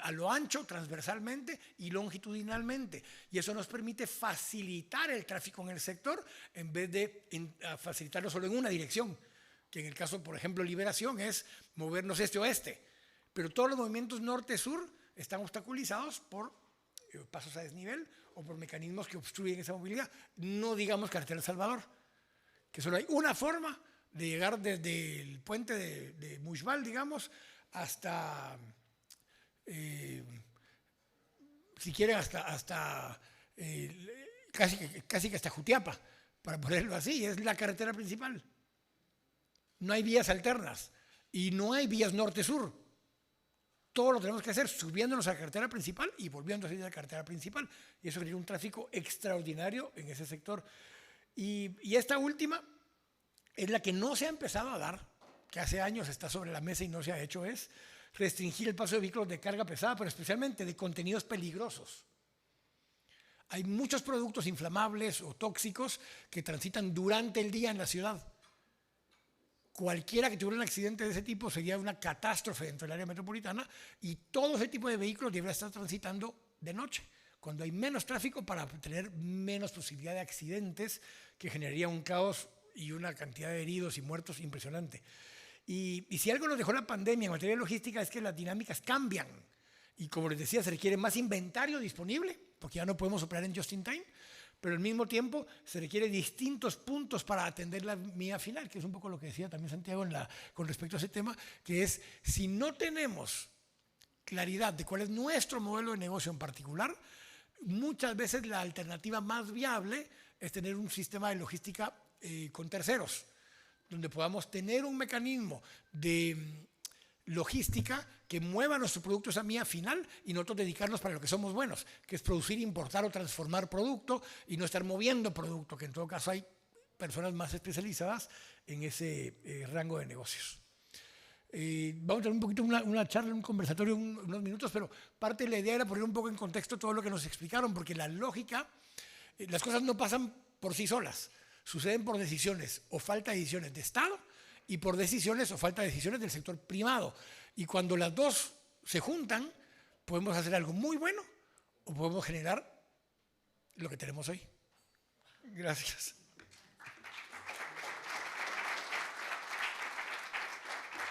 a lo ancho, transversalmente y longitudinalmente. Y eso nos permite facilitar el tráfico en el sector en vez de facilitarlo solo en una dirección. Que en el caso, por ejemplo, Liberación es movernos este-oeste. Pero todos los movimientos norte-sur están obstaculizados por pasos a desnivel o por mecanismos que obstruyen esa movilidad. No digamos carretera El Salvador, que solo hay una forma de llegar desde el puente de Mushbal, digamos, hasta, si quieren, hasta casi que hasta Jutiapa, para ponerlo así, es la carretera principal. No hay vías alternas y no hay vías norte-sur. Todo lo tenemos que hacer subiéndonos a la carretera principal y volviendo a salir de la carretera principal. Y eso sería un tráfico extraordinario en ese sector. Y esta última es la que no se ha empezado a dar, que hace años está sobre la mesa y no se ha hecho, es restringir el paso de vehículos de carga pesada, pero especialmente de contenidos peligrosos. Hay muchos productos inflamables o tóxicos que transitan durante el día en la ciudad. Cualquiera que tuviera un accidente de ese tipo sería una catástrofe dentro del área metropolitana y todo ese tipo de vehículos debería estar transitando de noche, cuando hay menos tráfico para tener menos posibilidad de accidentes que generaría un caos y una cantidad de heridos y muertos impresionante. Y si algo nos dejó la pandemia en materia de logística es que las dinámicas cambian y, como les decía, se requiere más inventario disponible porque ya no podemos operar en just in time, pero al mismo tiempo se requiere distintos puntos para atender la mía final, que es un poco lo que decía también Santiago con respecto a ese tema, que es si no tenemos claridad de cuál es nuestro modelo de negocio en particular, muchas veces la alternativa más viable es tener un sistema de logística con terceros, donde podamos tener un mecanismo de logística que mueva nuestro producto a esa mía final y nosotros dedicarnos para lo que somos buenos, que es producir, importar o transformar producto y no estar moviendo producto, que en todo caso hay personas más especializadas en ese rango de negocios. Vamos a tener un poquito una charla, un conversatorio, unos minutos, pero parte de la idea era poner un poco en contexto todo lo que nos explicaron, porque la lógica, las cosas no pasan por sí solas, suceden por decisiones o falta de decisiones de Estado y por decisiones o falta de decisiones del sector privado. Y cuando las dos se juntan, podemos hacer algo muy bueno o podemos generar lo que tenemos hoy. Gracias.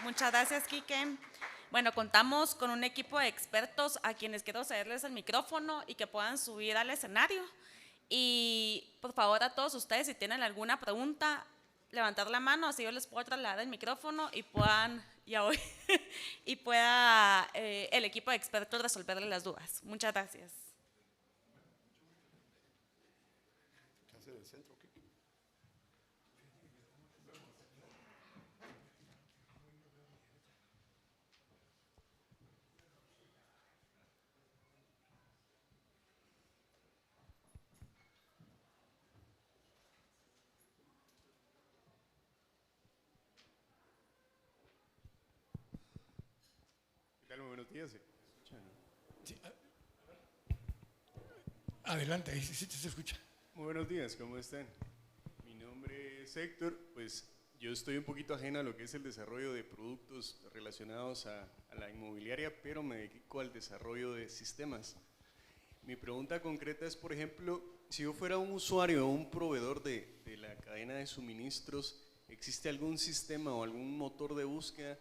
Muchas gracias, Quique. Bueno, contamos con un equipo de expertos a quienes quiero cederles el micrófono y que puedan subir al escenario. Y por favor, a todos ustedes, si tienen alguna pregunta, levantar la mano, así yo les puedo trasladar el micrófono y puedan, y pueda el equipo de expertos resolverle las dudas. Muchas gracias. Muy buenos días. Sí, adelante, ahí sí se escucha. Muy buenos días, ¿cómo están? Mi nombre es Héctor, pues yo estoy un poquito ajeno a lo que es el desarrollo de productos relacionados a la inmobiliaria, pero me dedico al desarrollo de sistemas. Mi pregunta concreta es, por ejemplo, si yo fuera un usuario o un proveedor de la cadena de suministros, ¿existe algún sistema o algún motor de búsqueda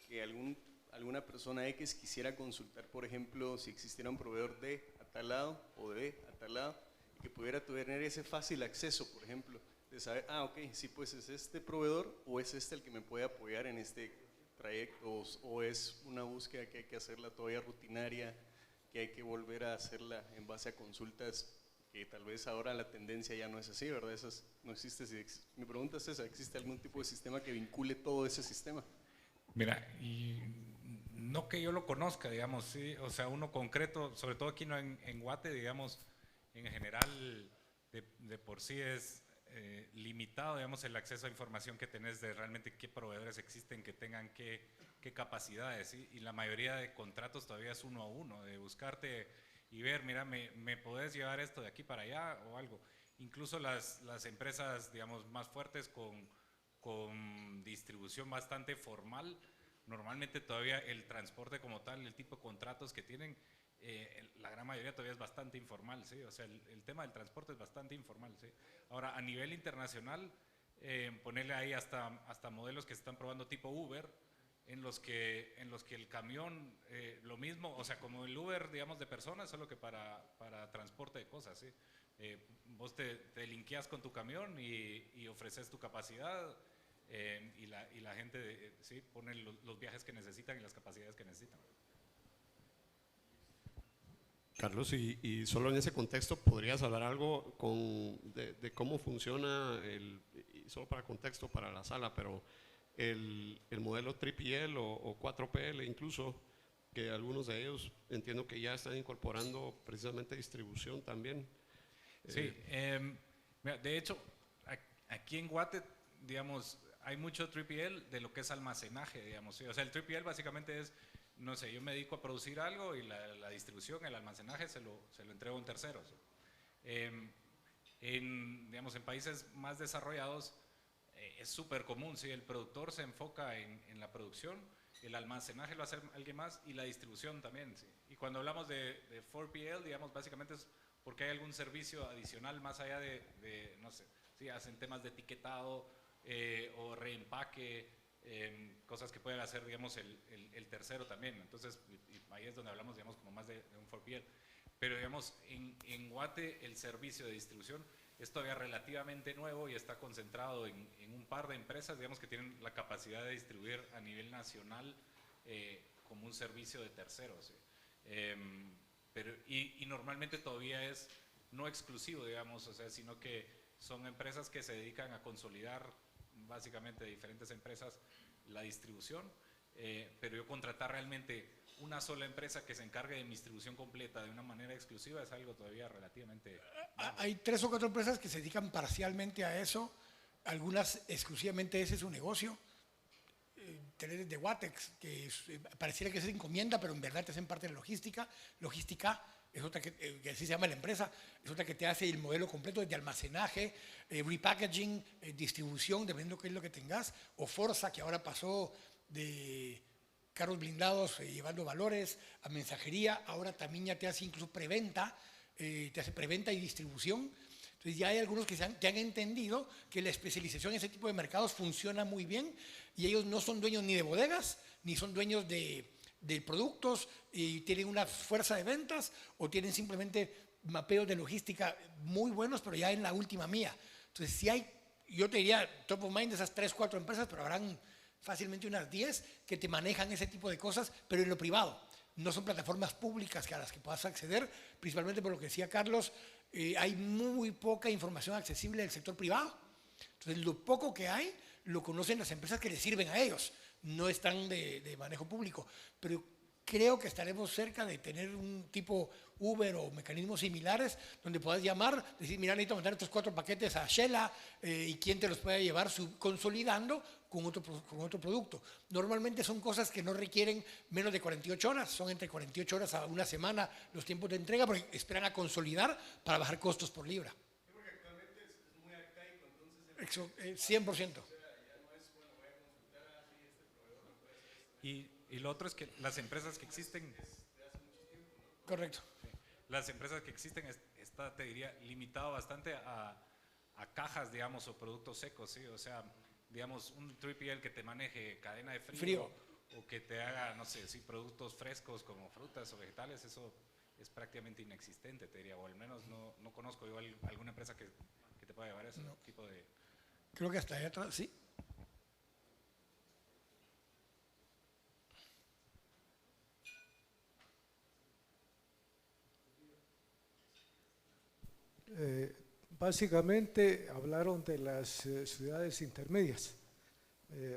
que alguna persona X quisiera consultar, por ejemplo, si existiera un proveedor de a tal lado o de B a tal lado, y que pudiera tener ese fácil acceso, por ejemplo, de saber, ok, sí, pues es este proveedor o es este el que me puede apoyar en este trayecto, o es una búsqueda que hay que hacerla todavía rutinaria, que hay que volver a hacerla en base a consultas, que tal vez ahora la tendencia ya no es así, ¿verdad? Esas no existe. Mi pregunta es esa, ¿existe algún tipo de sistema que vincule todo ese sistema? Mira, y no que yo lo conozca, digamos, sí, o sea, uno concreto, sobre todo aquí en Guate, digamos, en general, de por sí es limitado, digamos, el acceso a información que tenés de realmente qué proveedores existen que tengan qué capacidades, ¿sí? Y la mayoría de contratos todavía es uno a uno, de buscarte y ver, mira, me podés llevar esto de aquí para allá o algo. Incluso las empresas, digamos, más fuertes con distribución bastante formal, normalmente todavía el transporte como tal, el tipo de contratos que tienen, la gran mayoría todavía es bastante informal, ¿sí? O sea, el tema del transporte es bastante informal, ¿sí? Ahora, a nivel internacional, ponerle ahí hasta modelos que se están probando tipo Uber, en los que el camión, lo mismo, o sea, como el Uber, digamos, de personas, solo que para transporte de cosas, ¿sí? Vos te linkeas con tu camión y ofreces tu capacidad, y la gente, ¿sí? Pone los viajes que necesitan y las capacidades que necesitan. Carlos, y solo en ese contexto, ¿podrías hablar algo de cómo funciona, y solo para contexto, para la sala, pero el modelo 3PL o 4PL incluso, que algunos de ellos entiendo que ya están incorporando precisamente distribución también? Sí, mira, de hecho, aquí en Guate, digamos, hay mucho 3PL de lo que es almacenaje, digamos, ¿sí? O sea, el 3PL básicamente es, no sé, yo me dedico a producir algo y la distribución, el almacenaje se lo entrego a un tercero, ¿sí? Digamos, en países más desarrollados es súper común, ¿sí? El productor se enfoca en la producción, el almacenaje lo hace alguien más y la distribución también, ¿sí? Y cuando hablamos de 4PL, digamos, básicamente es porque hay algún servicio adicional más allá de no sé, ¿sí? Hacen temas de etiquetado o reempaque, cosas que pueden hacer, digamos, el tercero también. Entonces, y ahí es donde hablamos, digamos, como más de un 4PL. Pero, digamos, en Guate el servicio de distribución es todavía relativamente nuevo y está concentrado en un par de empresas, digamos, que tienen la capacidad de distribuir a nivel nacional como un servicio de terceros, ¿sí? Y normalmente todavía es no exclusivo, digamos, o sea, sino que son empresas que se dedican a consolidar básicamente diferentes empresas la distribución, pero yo contratar realmente una sola empresa que se encargue de mi distribución completa de una manera exclusiva es algo todavía relativamente... Hay 3 o 4 empresas que se dedican parcialmente a eso, algunas exclusivamente ese es su negocio. Tenés de Watex, que pareciera que es encomienda, pero en verdad te hacen parte de la logística. Logística es otra que así se llama la empresa, es otra que te hace el modelo completo desde almacenaje, repackaging, distribución, dependiendo qué es lo que tengas, o Forza, que ahora pasó de carros blindados llevando valores a mensajería, ahora también ya te hace incluso preventa, te hace preventa y distribución. Entonces ya hay algunos que han entendido que la especialización en ese tipo de mercados funciona muy bien y ellos no son dueños ni de bodegas, ni son dueños de productos y tienen una fuerza de ventas o tienen simplemente mapeos de logística muy buenos, pero ya en la última mía. Entonces si hay, yo te diría top of mind de esas 3, 4 empresas, pero habrán fácilmente unas 10 que te manejan ese tipo de cosas, pero en lo privado. No son plataformas públicas a las que puedas acceder, principalmente por lo que decía Carlos, hay muy poca información accesible del sector privado. Entonces, lo poco que hay, lo conocen las empresas que les sirven a ellos, no están de manejo público. Pero creo que estaremos cerca de tener un tipo Uber o mecanismos similares donde puedas llamar, decir, mira, necesito mandar estos 4 paquetes a Shela y quién te los puede llevar consolidando con otro producto. Normalmente son cosas que no requieren menos de 48 horas, son entre 48 horas a una semana los tiempos de entrega, porque esperan a consolidar para bajar costos por libra. Porque actualmente es muy arcaico, entonces... 100%. Y lo otro es que las empresas que existen... Correcto. Las empresas que existen está, te diría, limitado bastante a cajas, digamos, o productos secos, ¿sí? O sea, digamos, un 3PL que te maneje cadena de frío. O que te haga, no sé, sí, productos frescos como frutas o vegetales, eso es prácticamente inexistente, te diría, o al menos no conozco yo alguna empresa que te pueda llevar ese tipo de... Creo que hasta allá atrás, sí. Básicamente hablaron de las ciudades intermedias,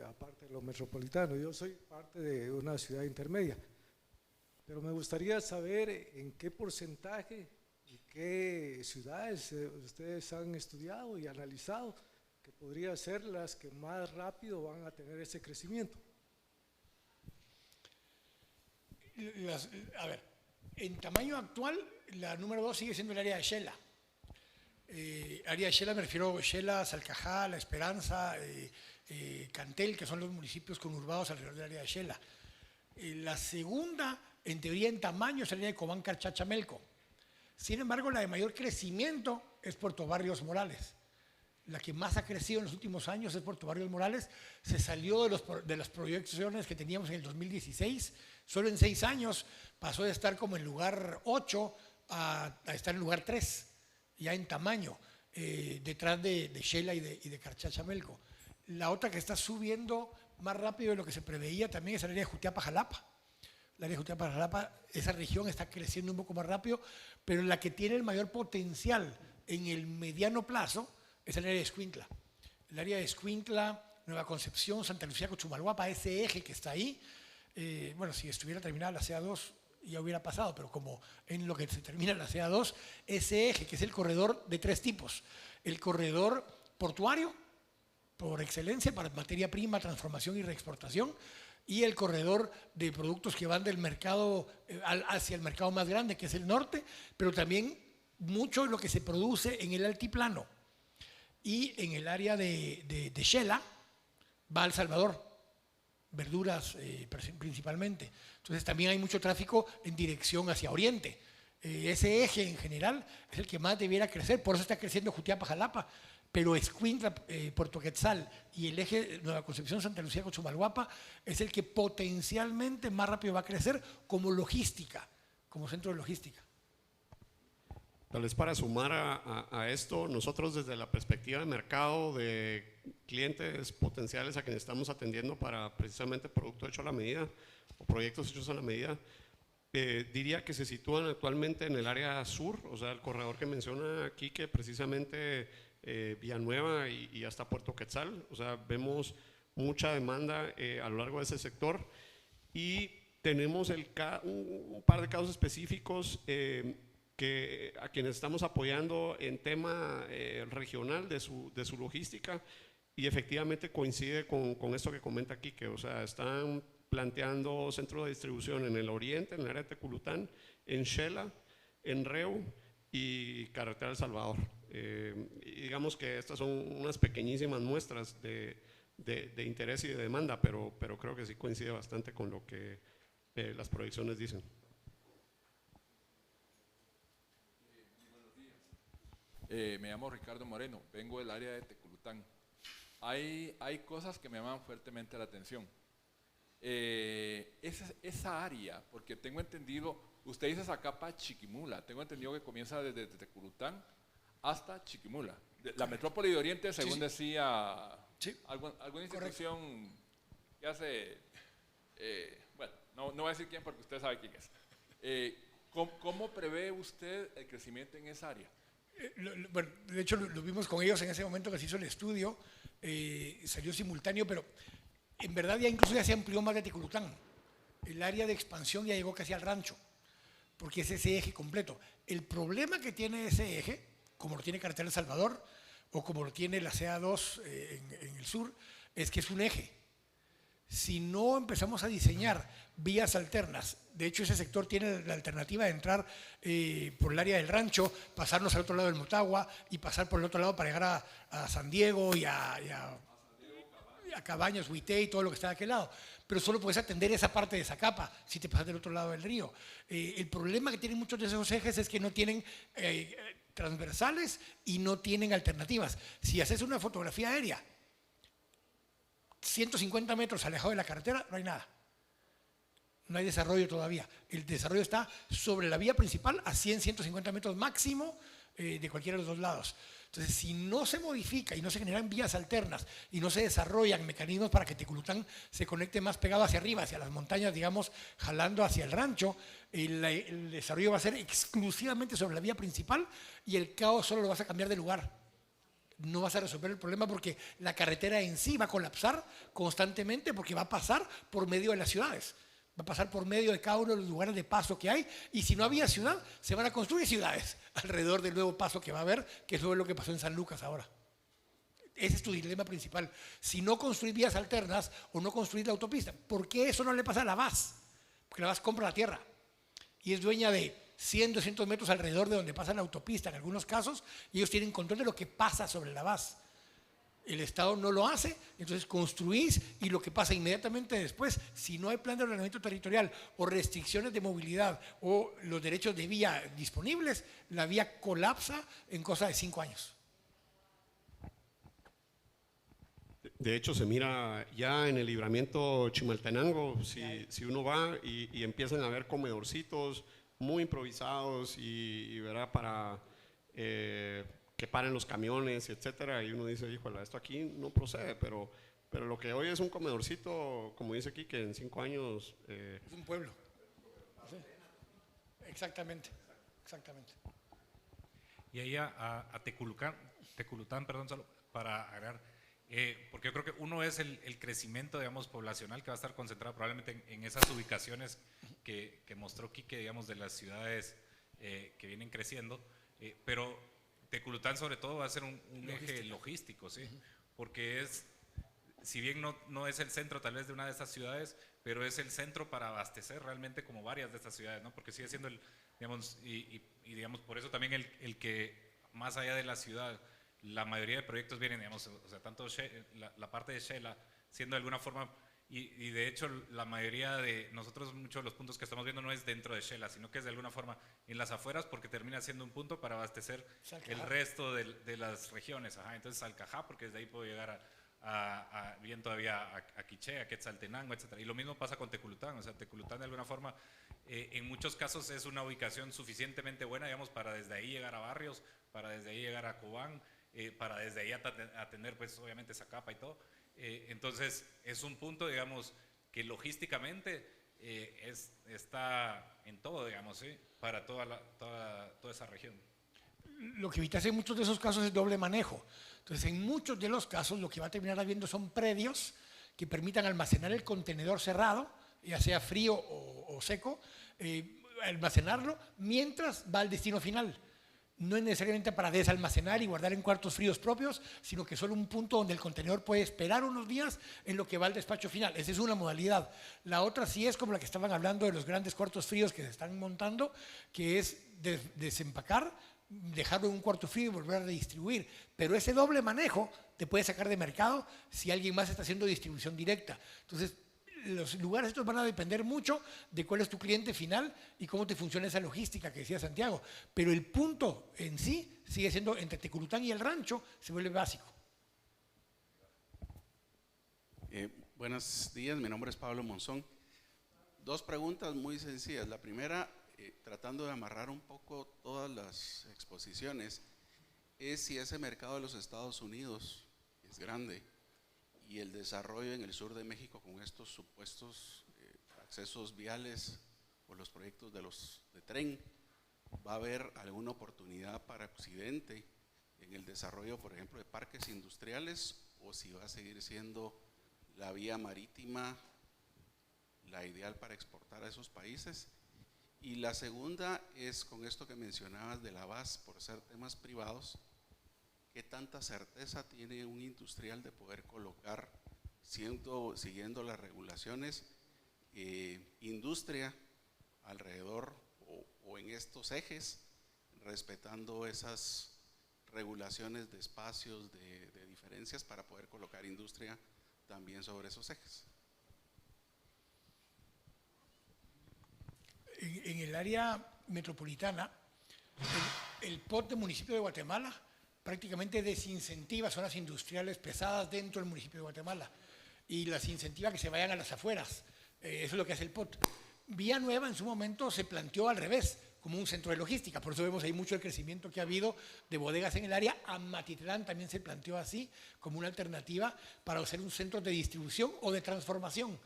aparte de lo metropolitano. Yo soy parte de una ciudad intermedia, pero me gustaría saber en qué porcentaje ¿Y qué ciudades ustedes han estudiado y analizado que podrían ser las que más rápido van a tener ese crecimiento? A ver, en tamaño actual, la número 2 sigue siendo el área de Xela. Área de Xela me refiero a Xela, Salcajá, La Esperanza, Cantel, que son los municipios conurbados alrededor del área de Xela. La segunda, en teoría en tamaño, es el área de Cobán, Carchacha, Melco. Sin embargo, la de mayor crecimiento es Puerto Barrios Morales. La que más ha crecido en los últimos años es Puerto Barrios Morales. Se salió de las proyecciones que teníamos en el 2016. Solo en 6 años pasó de estar como en lugar 8 a estar en lugar 3, ya en tamaño, detrás de Xela y de Carchachamelco. La otra que está subiendo más rápido de lo que se preveía también es el área de Jutiapa-Jalapa. La área de Jutiapa-Jalapa, esa región está creciendo un poco más rápido, pero la que tiene el mayor potencial en el mediano plazo es el área de Escuintla. El área de Escuintla, Nueva Concepción, Santa Lucía, Cochumalguapa, ese eje que está ahí. Bueno, si estuviera terminada la CA2 ya hubiera pasado, pero como en lo que se termina la CA2, ese eje que es el corredor de 3 tipos. El corredor portuario, por excelencia, para materia prima, transformación y reexportación, y el corredor de productos que van del mercado hacia el mercado más grande, que es el norte, pero también mucho de lo que se produce en el altiplano y en el área de Xela va a El Salvador, verduras principalmente. Entonces también hay mucho tráfico en dirección hacia Oriente. Ese eje en general es el que más debiera crecer, por eso está creciendo Jutiapa-Jalapa, pero Escuintla, Puerto Quetzal y el eje Nueva Concepción, Santa Lucía, Cochumalguapa es el que potencialmente más rápido va a crecer como logística, como centro de logística. Tal vez para sumar a esto, nosotros desde la perspectiva de mercado de clientes potenciales a quienes estamos atendiendo para precisamente producto hecho a la medida o proyectos hechos a la medida, diría que se sitúan actualmente en el área sur, o sea, el corredor que menciona aquí, que precisamente Villanueva y hasta Puerto Quetzal, o sea, vemos mucha demanda a lo largo de ese sector y tenemos un par de casos específicos que a quienes estamos apoyando en tema regional de su logística y efectivamente coincide con esto que comenta aquí, que o sea, están planteando centros de distribución en el oriente, en el área de Teculután, en Xela, en Reu y Carretera El Salvador. Y digamos que estas son unas pequeñísimas muestras de interés y de demanda, pero creo que sí coincide bastante con lo que las proyecciones dicen. Me llamo Ricardo Moreno, vengo del área de Teculután. Hay cosas que me llaman fuertemente la atención. Esa área, porque tengo entendido, usted dice Zacapa, Chiquimula, tengo entendido que comienza desde Teculután hasta Chiquimula. La metrópoli de Oriente, según decía alguna institución que hace, bueno, no voy a decir quién porque usted sabe quién es. ¿Cómo prevé usted el crecimiento en esa área? Bueno, de hecho lo vimos con ellos en ese momento que se hizo el estudio, salió simultáneo, pero en verdad ya incluso ya se amplió más de Teculután. El área de expansión ya llegó casi al rancho, porque es ese eje completo. El problema que tiene ese eje, como lo tiene Carretera El Salvador o como lo tiene la CA2 en el sur, es que es un eje. Si no empezamos a diseñar vías alternas, de hecho ese sector tiene la alternativa de entrar por el área del rancho, pasarnos al otro lado del Motagua y pasar por el otro lado para llegar a San Diego y a Cabañas, Huité y todo lo que está de aquel lado. Pero solo puedes atender esa parte de Zacapa si te pasas del otro lado del río. El problema que tienen muchos de esos ejes es que no tienen transversales y no tienen alternativas. Si haces una fotografía aérea, 150 metros alejado de la carretera, no hay nada. No hay desarrollo todavía. El desarrollo está sobre la vía principal a 100, 150 metros máximo de cualquiera de los dos lados. Entonces, si no se modifica y no se generan vías alternas y no se desarrollan mecanismos para que Teculután se conecte más pegado hacia arriba, hacia las montañas, digamos, jalando hacia el rancho, el desarrollo va a ser exclusivamente sobre la vía principal y el caos solo lo vas a cambiar de lugar. No vas a resolver el problema porque la carretera en sí va a colapsar constantemente porque va a pasar por medio de las ciudades. Va a pasar por medio de cada uno de los lugares de paso que hay, y si no había ciudad, se van a construir ciudades alrededor del nuevo paso que va a haber, que eso es lo que pasó en San Lucas ahora. Ese es tu dilema principal. Si no construir vías alternas o no construir la autopista, ¿por qué eso no le pasa a la VAS? Porque la VAS compra la tierra y es dueña de 100, 200 metros alrededor de donde pasa la autopista en algunos casos, y ellos tienen control de lo que pasa sobre la VAS. El Estado no lo hace, entonces construís, y lo que pasa inmediatamente después, si no hay plan de ordenamiento territorial o restricciones de movilidad o los derechos de vía disponibles, la vía colapsa en cosa de 5 años. De hecho, se mira ya en el libramiento Chimaltenango, si uno va y empiezan a ver comedorcitos muy improvisados y ¿verdad? Para que paren los camiones, etcétera, y uno dice, híjole, esto aquí no procede, pero lo que hoy es un comedorcito, como dice aquí, que en 5 años... es un pueblo. Sí. Exactamente. Y ahí a Teculután, perdón, solo para agregar, porque yo creo que uno es el crecimiento, digamos, poblacional que va a estar concentrado probablemente en esas ubicaciones que mostró Quique, digamos, de las ciudades que vienen creciendo, pero Teculután sobre todo va a ser un eje logístico, ¿sí? Porque si bien no es el centro tal vez de una de estas ciudades, pero es el centro para abastecer realmente como varias de estas ciudades, ¿no? Porque sigue siendo digamos, y digamos, por eso también el que más allá de la ciudad, la mayoría de proyectos vienen, digamos, o sea, tanto la parte de Shela, siendo de alguna forma, y de hecho la mayoría de nosotros, muchos de los puntos que estamos viendo no es dentro de Shela, sino que es de alguna forma en las afueras, porque termina siendo un punto para abastecer el resto de las regiones. Ajá, entonces Salcajá, porque desde ahí puedo llegar bien todavía a Quiché, a Quetzaltenango, etc. Y lo mismo pasa con Teculután, o sea, Teculután de alguna forma, en muchos casos es una ubicación suficientemente buena, digamos, para desde ahí llegar a Barrios, para desde ahí llegar a Cobán, para desde ahí atender, pues, obviamente, Zacapa y todo. Entonces, es un punto, digamos, que logísticamente está en todo, digamos, ¿sí? Para toda esa región. Lo que evitas en muchos de esos casos es doble manejo. Entonces, en muchos de los casos, lo que va a terminar habiendo son predios que permitan almacenar el contenedor cerrado, ya sea frío o seco, almacenarlo mientras va al destino final. No es necesariamente para desalmacenar y guardar en cuartos fríos propios, sino que solo un punto donde el contenedor puede esperar unos días en lo que va al despacho final. Esa es una modalidad. La otra sí es como la que estaban hablando de los grandes cuartos fríos que se están montando, que es desempacar, dejarlo en un cuarto frío y volver a redistribuir. Pero ese doble manejo te puede sacar de mercado si alguien más está haciendo distribución directa. Entonces, los lugares estos van a depender mucho de cuál es tu cliente final y cómo te funciona esa logística que decía Santiago. Pero el punto en sí sigue siendo entre Teculután y el rancho, se vuelve básico. Buenos días, mi nombre es Pablo Monzón. 2 preguntas muy sencillas. La primera, tratando de amarrar un poco todas las exposiciones, es si ese mercado de los Estados Unidos es grande y el desarrollo en el sur de México con estos supuestos accesos viales o los proyectos de tren, ¿va a haber alguna oportunidad para Occidente en el desarrollo, por ejemplo, de parques industriales, o si va a seguir siendo la vía marítima la ideal para exportar a esos países? Y la segunda es con esto que mencionabas de la VAS, por ser temas privados, ¿qué tanta certeza tiene un industrial de poder colocar, siguiendo las regulaciones, industria alrededor o en estos ejes, respetando esas regulaciones de espacios, de diferencias, para poder colocar industria también sobre esos ejes? En el área metropolitana, el POT del municipio de Guatemala prácticamente desincentiva zonas industriales pesadas dentro del municipio de Guatemala y las incentiva que se vayan a las afueras. Eso es lo que hace el POT. Villanueva en su momento se planteó al revés, como un centro de logística, por eso vemos ahí mucho el crecimiento que ha habido de bodegas en el área. Amatitlán también se planteó así, como una alternativa para ser un centro de distribución o de transformación.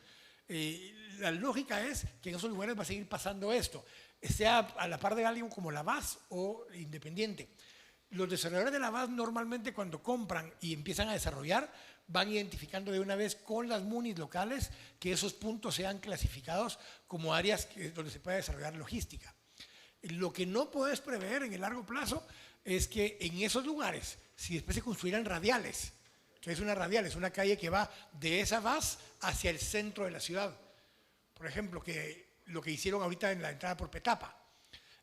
La lógica es que en esos lugares va a seguir pasando esto, sea a la par de alguien como la VAS o independiente. Los desarrolladores de la VAS normalmente cuando compran y empiezan a desarrollar van identificando de una vez con las MUNIs locales que esos puntos sean clasificados como áreas donde se puede desarrollar logística. Lo que no puedes prever en el largo plazo es que en esos lugares, si después se construyeran radiales, que es una radial, es una calle que va de esa VAS hacia el centro de la ciudad. Por ejemplo, lo que hicieron ahorita en la entrada por Petapa.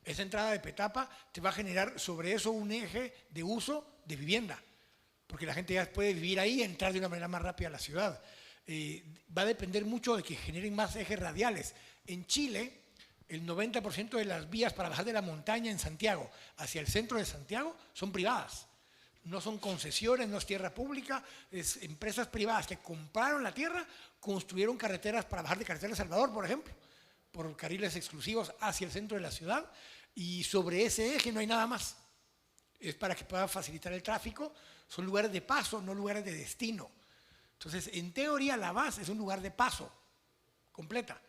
Esa entrada de Petapa te va a generar sobre eso un eje de uso de vivienda, porque la gente ya puede vivir ahí y entrar de una manera más rápida a la ciudad. Va a depender mucho de que generen más ejes radiales. En Chile, el 90% de las vías para bajar de la montaña en Santiago hacia el centro de Santiago son privadas. No son concesiones, no es tierra pública, es empresas privadas que compraron la tierra, construyeron carreteras para bajar de Carretera de Salvador, por ejemplo, por carriles exclusivos hacia el centro de la ciudad, y sobre ese eje no hay nada más. Es para que pueda facilitar el tráfico, son lugares de paso, no lugares de destino. Entonces, en teoría, la base es un lugar de paso completa.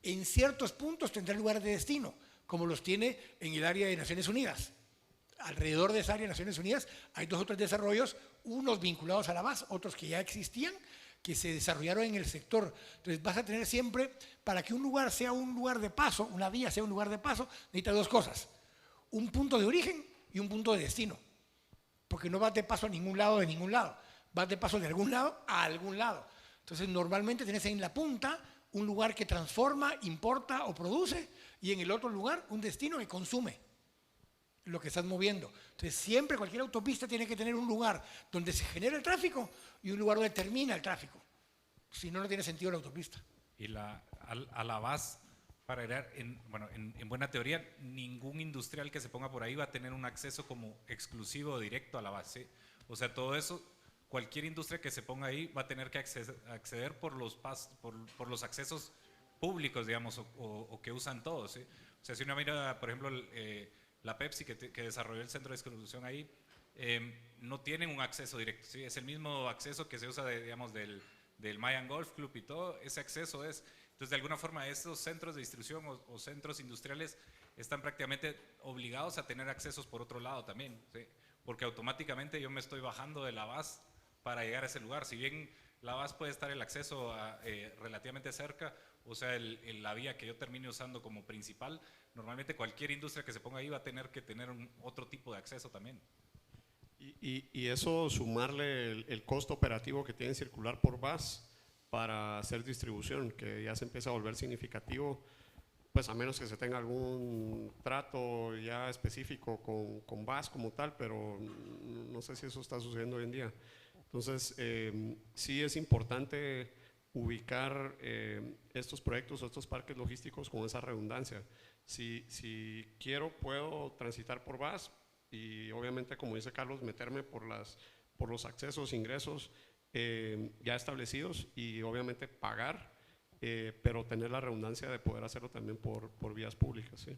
En ciertos puntos tendrá lugares de destino, como los tiene en el área de Naciones Unidas. Alrededor de esa área de Naciones Unidas hay 2 o 3 desarrollos, unos vinculados a la base, otros que ya existían, que se desarrollaron en el sector. Entonces vas a tener siempre, para que un lugar sea un lugar de paso, una vía sea un lugar de paso, necesita 2 cosas: un punto de origen y un punto de destino. Porque no vas de paso a ningún lado de ningún lado, vas de paso de algún lado a algún lado. Entonces normalmente tenés en la punta un lugar que transforma, importa o produce, y en el otro lugar un destino que consume lo que estás moviendo. Entonces siempre cualquier autopista tiene que tener un lugar donde se genera el tráfico y un lugar donde termina el tráfico. Si no, no tiene sentido la autopista. Y a la base, para ir en buena teoría, ningún industrial que se ponga por ahí va a tener un acceso como exclusivo directo a la base. O sea, todo eso, cualquier industria que se ponga ahí va a tener que acceder por los accesos públicos, digamos, o que usan todos, ¿sí? O sea, si uno mira, por ejemplo, la Pepsi que desarrolló el centro de distribución ahí, no tienen un acceso directo, ¿sí? Es el mismo acceso que se usa del Mayan Golf Club y todo, ese acceso es. Entonces, de alguna forma, estos centros de distribución o centros industriales están prácticamente obligados a tener accesos por otro lado también, ¿sí? Porque automáticamente yo me estoy bajando de la VAS para llegar a ese lugar. Si bien la VAS puede estar el acceso relativamente cerca, o sea, la vía que yo termine usando como principal, normalmente cualquier industria que se ponga ahí va a tener que tener otro tipo de acceso también. Y eso, sumarle el costo operativo que tiene circular por VAS para hacer distribución, que ya se empieza a volver significativo, pues a menos que se tenga algún trato ya específico con VAS como tal, pero no sé si eso está sucediendo hoy en día. Entonces, sí es importante ubicar estos proyectos o estos parques logísticos con esa redundancia. Si quiero, puedo transitar por VAS y obviamente, como dice Carlos, meterme por los accesos, ingresos ya establecidos y obviamente pagar, pero tener la redundancia de poder hacerlo también por vías públicas, ¿sí?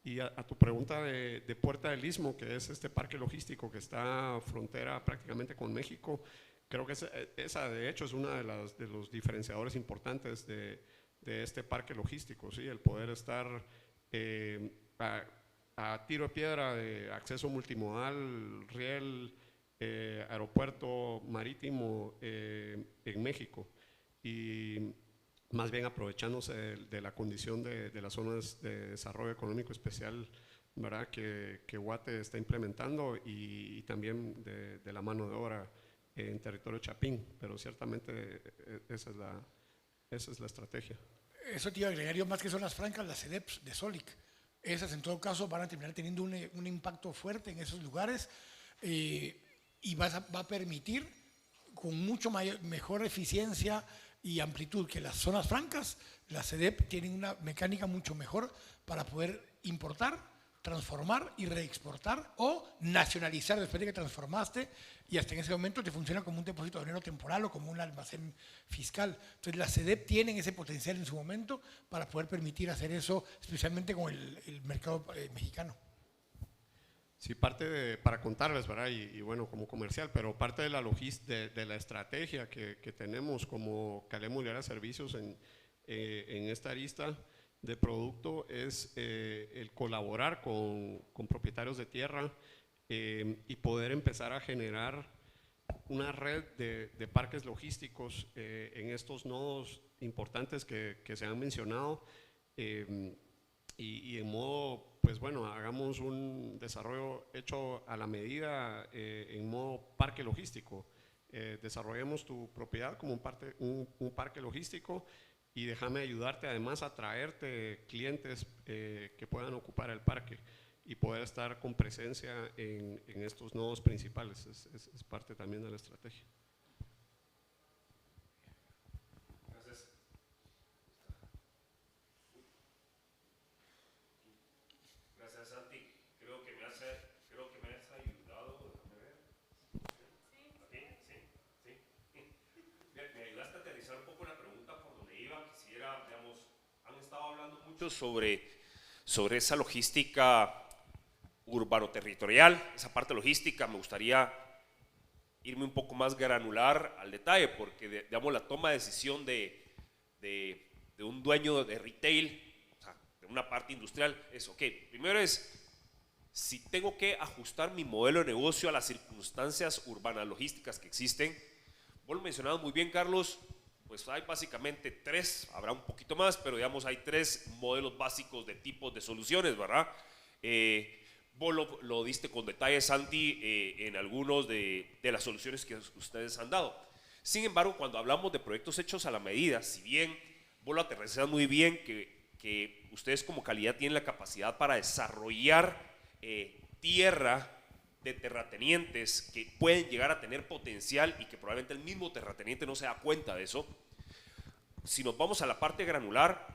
Y a tu pregunta de Puerta del Istmo, que es este parque logístico que está frontera prácticamente con México, creo que esa de hecho es una de los diferenciadores importantes de este parque logístico, ¿sí? El poder estar a tiro de piedra de acceso multimodal, riel, aeropuerto marítimo en México, y más bien aprovechándose de la condición de las zonas de desarrollo económico especial, ¿verdad?, que Guate está implementando, y también de la mano de obra en territorio chapín, pero ciertamente esa es la estrategia. Eso te iba a agregar yo, más que zonas francas, las CEDEPs de Solic. Esas en todo caso van a terminar teniendo un impacto fuerte en esos lugares, y va a permitir con mucho mejor eficiencia y amplitud que las zonas francas. Las CEDEP tienen una mecánica mucho mejor para poder importar, transformar y reexportar o nacionalizar después de que transformaste, y hasta en ese momento te funciona como un depósito de dinero temporal o como un almacén fiscal. Entonces las CEDEP tienen ese potencial en su momento para poder permitir hacer eso, especialmente con el mercado mexicano. Sí, para contarles, ¿verdad? Y bueno, como comercial, pero parte de la estrategia que tenemos como Calidad Inmobiliaria Servicios en esta arista de producto es el colaborar con propietarios de tierra y poder empezar a generar una red de parques logísticos en estos nodos importantes que se han mencionado, y en modo, pues bueno, hagamos un desarrollo hecho a la medida en modo parque logístico. Desarrollemos tu propiedad como un parque logístico, y déjame ayudarte además a traerte clientes que puedan ocupar el parque y poder estar con presencia en estos nodos principales. Es parte también de la estrategia. Gracias. Gracias, Santi. Creo que me has ayudado. Déjame ver. Sí. Me ayudaste a aterrizar un poco la pregunta por donde iba. Quisiera, digamos, han estado hablando mucho sobre esa logística urbano-territorial, esa parte logística. Me gustaría irme un poco más granular al detalle, porque digamos, la toma de decisión de un dueño de retail, o sea, de una parte industrial, es ok. Primero es, si tengo que ajustar mi modelo de negocio a las circunstancias urbanas logísticas que existen. Vos lo mencionabas muy bien, Carlos, pues hay básicamente tres, habrá un poquito más, pero digamos hay tres modelos básicos de tipos de soluciones, ¿verdad? Vos lo diste con detalle, Santi, en algunos de las soluciones que ustedes han dado. Sin embargo, cuando hablamos de proyectos hechos a la medida, si bien vos lo aterrizas muy bien, que ustedes como calidad tienen la capacidad para desarrollar tierra de terratenientes que pueden llegar a tener potencial y que probablemente el mismo terrateniente no se da cuenta de eso. Si nos vamos a la parte granular,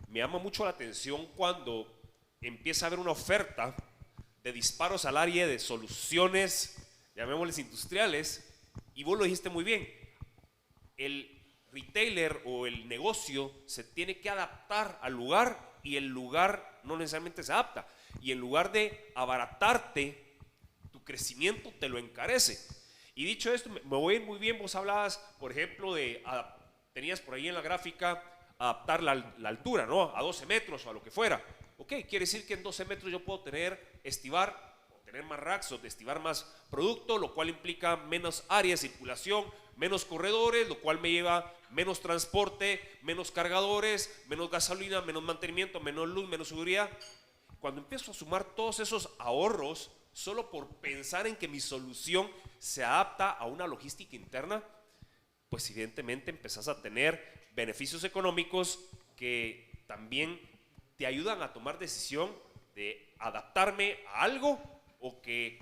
me llama mucho la atención cuando empieza a haber una oferta de disparos al área de soluciones, llamémosles industriales, y vos lo dijiste muy bien, el retailer o el negocio se tiene que adaptar al lugar, y el lugar no necesariamente se adapta, y en lugar de abaratarte tu crecimiento, te lo encarece. Y dicho esto, me voy a ir muy bien. Vos hablabas, por ejemplo, tenías por ahí en la gráfica adaptar la altura, ¿no? A 12 metros o a lo que fuera. Ok, quiere decir que en 12 metros yo puedo estivar más racks o estivar más producto, lo cual implica menos área de circulación, menos corredores, lo cual me lleva menos transporte, menos cargadores, menos gasolina, menos mantenimiento, menos luz, menos seguridad. Cuando empiezo a sumar todos esos ahorros, solo por pensar en que mi solución se adapta a una logística interna, pues evidentemente empezás a tener beneficios económicos que también te ayudan a tomar decisión de adaptarme a algo o que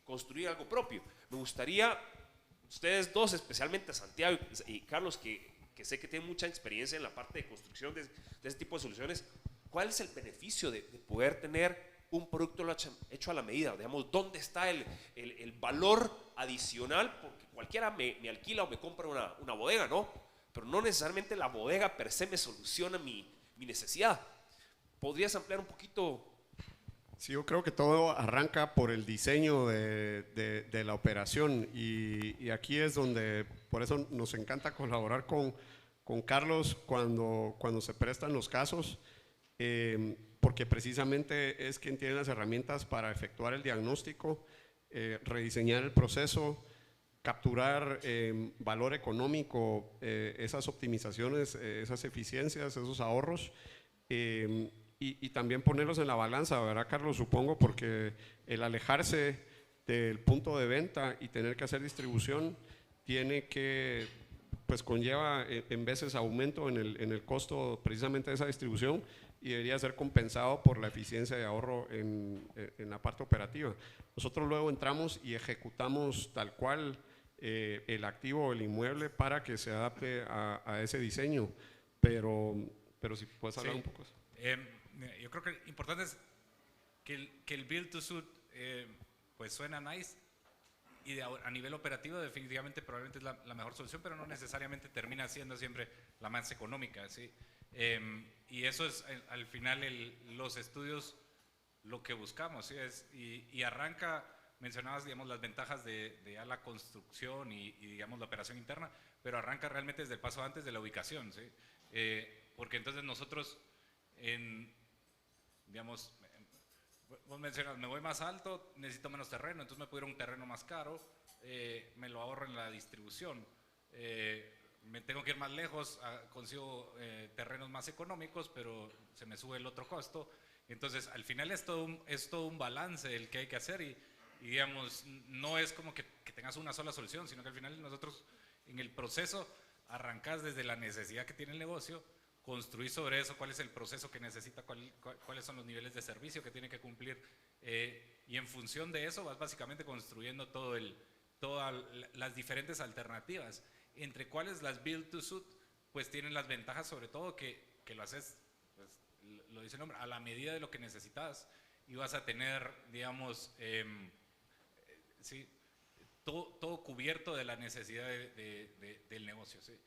construir algo propio. Me gustaría, ustedes dos, especialmente Santiago y Carlos, que sé que tienen mucha experiencia en la parte de construcción de ese tipo de soluciones, ¿cuál es el beneficio de poder tener un producto hecho a la medida? Digamos, ¿dónde está el valor adicional? Porque cualquiera me alquila o me compra una bodega, ¿no? Pero no necesariamente la bodega per se me soluciona mi necesidad. ¿Podrías ampliar un poquito? Sí, yo creo que todo arranca por el diseño de la operación, y aquí es donde, por eso nos encanta colaborar con Carlos cuando se prestan los casos, porque precisamente es quien tiene las herramientas para efectuar el diagnóstico, rediseñar el proceso, capturar valor económico, esas optimizaciones, esas eficiencias, esos ahorros, y también ponerlos en la balanza, ¿verdad, Carlos? Supongo, porque el alejarse del punto de venta y tener que hacer distribución tiene que, pues conlleva en veces aumento en el costo precisamente de esa distribución, y debería ser compensado por la eficiencia de ahorro en la parte operativa. Nosotros luego entramos y ejecutamos tal cual el activo o el inmueble para que se adapte a ese diseño, pero si puedes hablar un poco de eso. Yo creo que lo importante es que el build to suit pues suena nice, y a nivel operativo definitivamente probablemente es la mejor solución, pero no necesariamente termina siendo siempre la más económica, ¿sí? Y eso es al final los estudios lo que buscamos, ¿sí? Y arranca, mencionabas, digamos, las ventajas de ya la construcción y digamos la operación interna, pero arranca realmente desde el paso antes de la ubicación, ¿sí? Porque entonces nosotros digamos, vos mencionas, me voy más alto, necesito menos terreno, entonces me puedo ir a un terreno más caro, me lo ahorro en la distribución. Me tengo que ir más lejos, consigo terrenos más económicos, pero se me sube el otro costo. Entonces, al final es todo un balance el que hay que hacer y digamos, no es como que tengas una sola solución, sino que al final nosotros en el proceso arrancás desde la necesidad que tiene el negocio, construir sobre eso cuál es el proceso que necesita, cuáles son los niveles de servicio que tiene que cumplir, y en función de eso vas básicamente construyendo todas las diferentes alternativas, entre cuales las build to suit pues tienen las ventajas sobre todo que lo haces, pues, lo dice el nombre, a la medida de lo que necesitas, y vas a tener, digamos, sí, todo cubierto de la necesidad del negocio, ¿sí?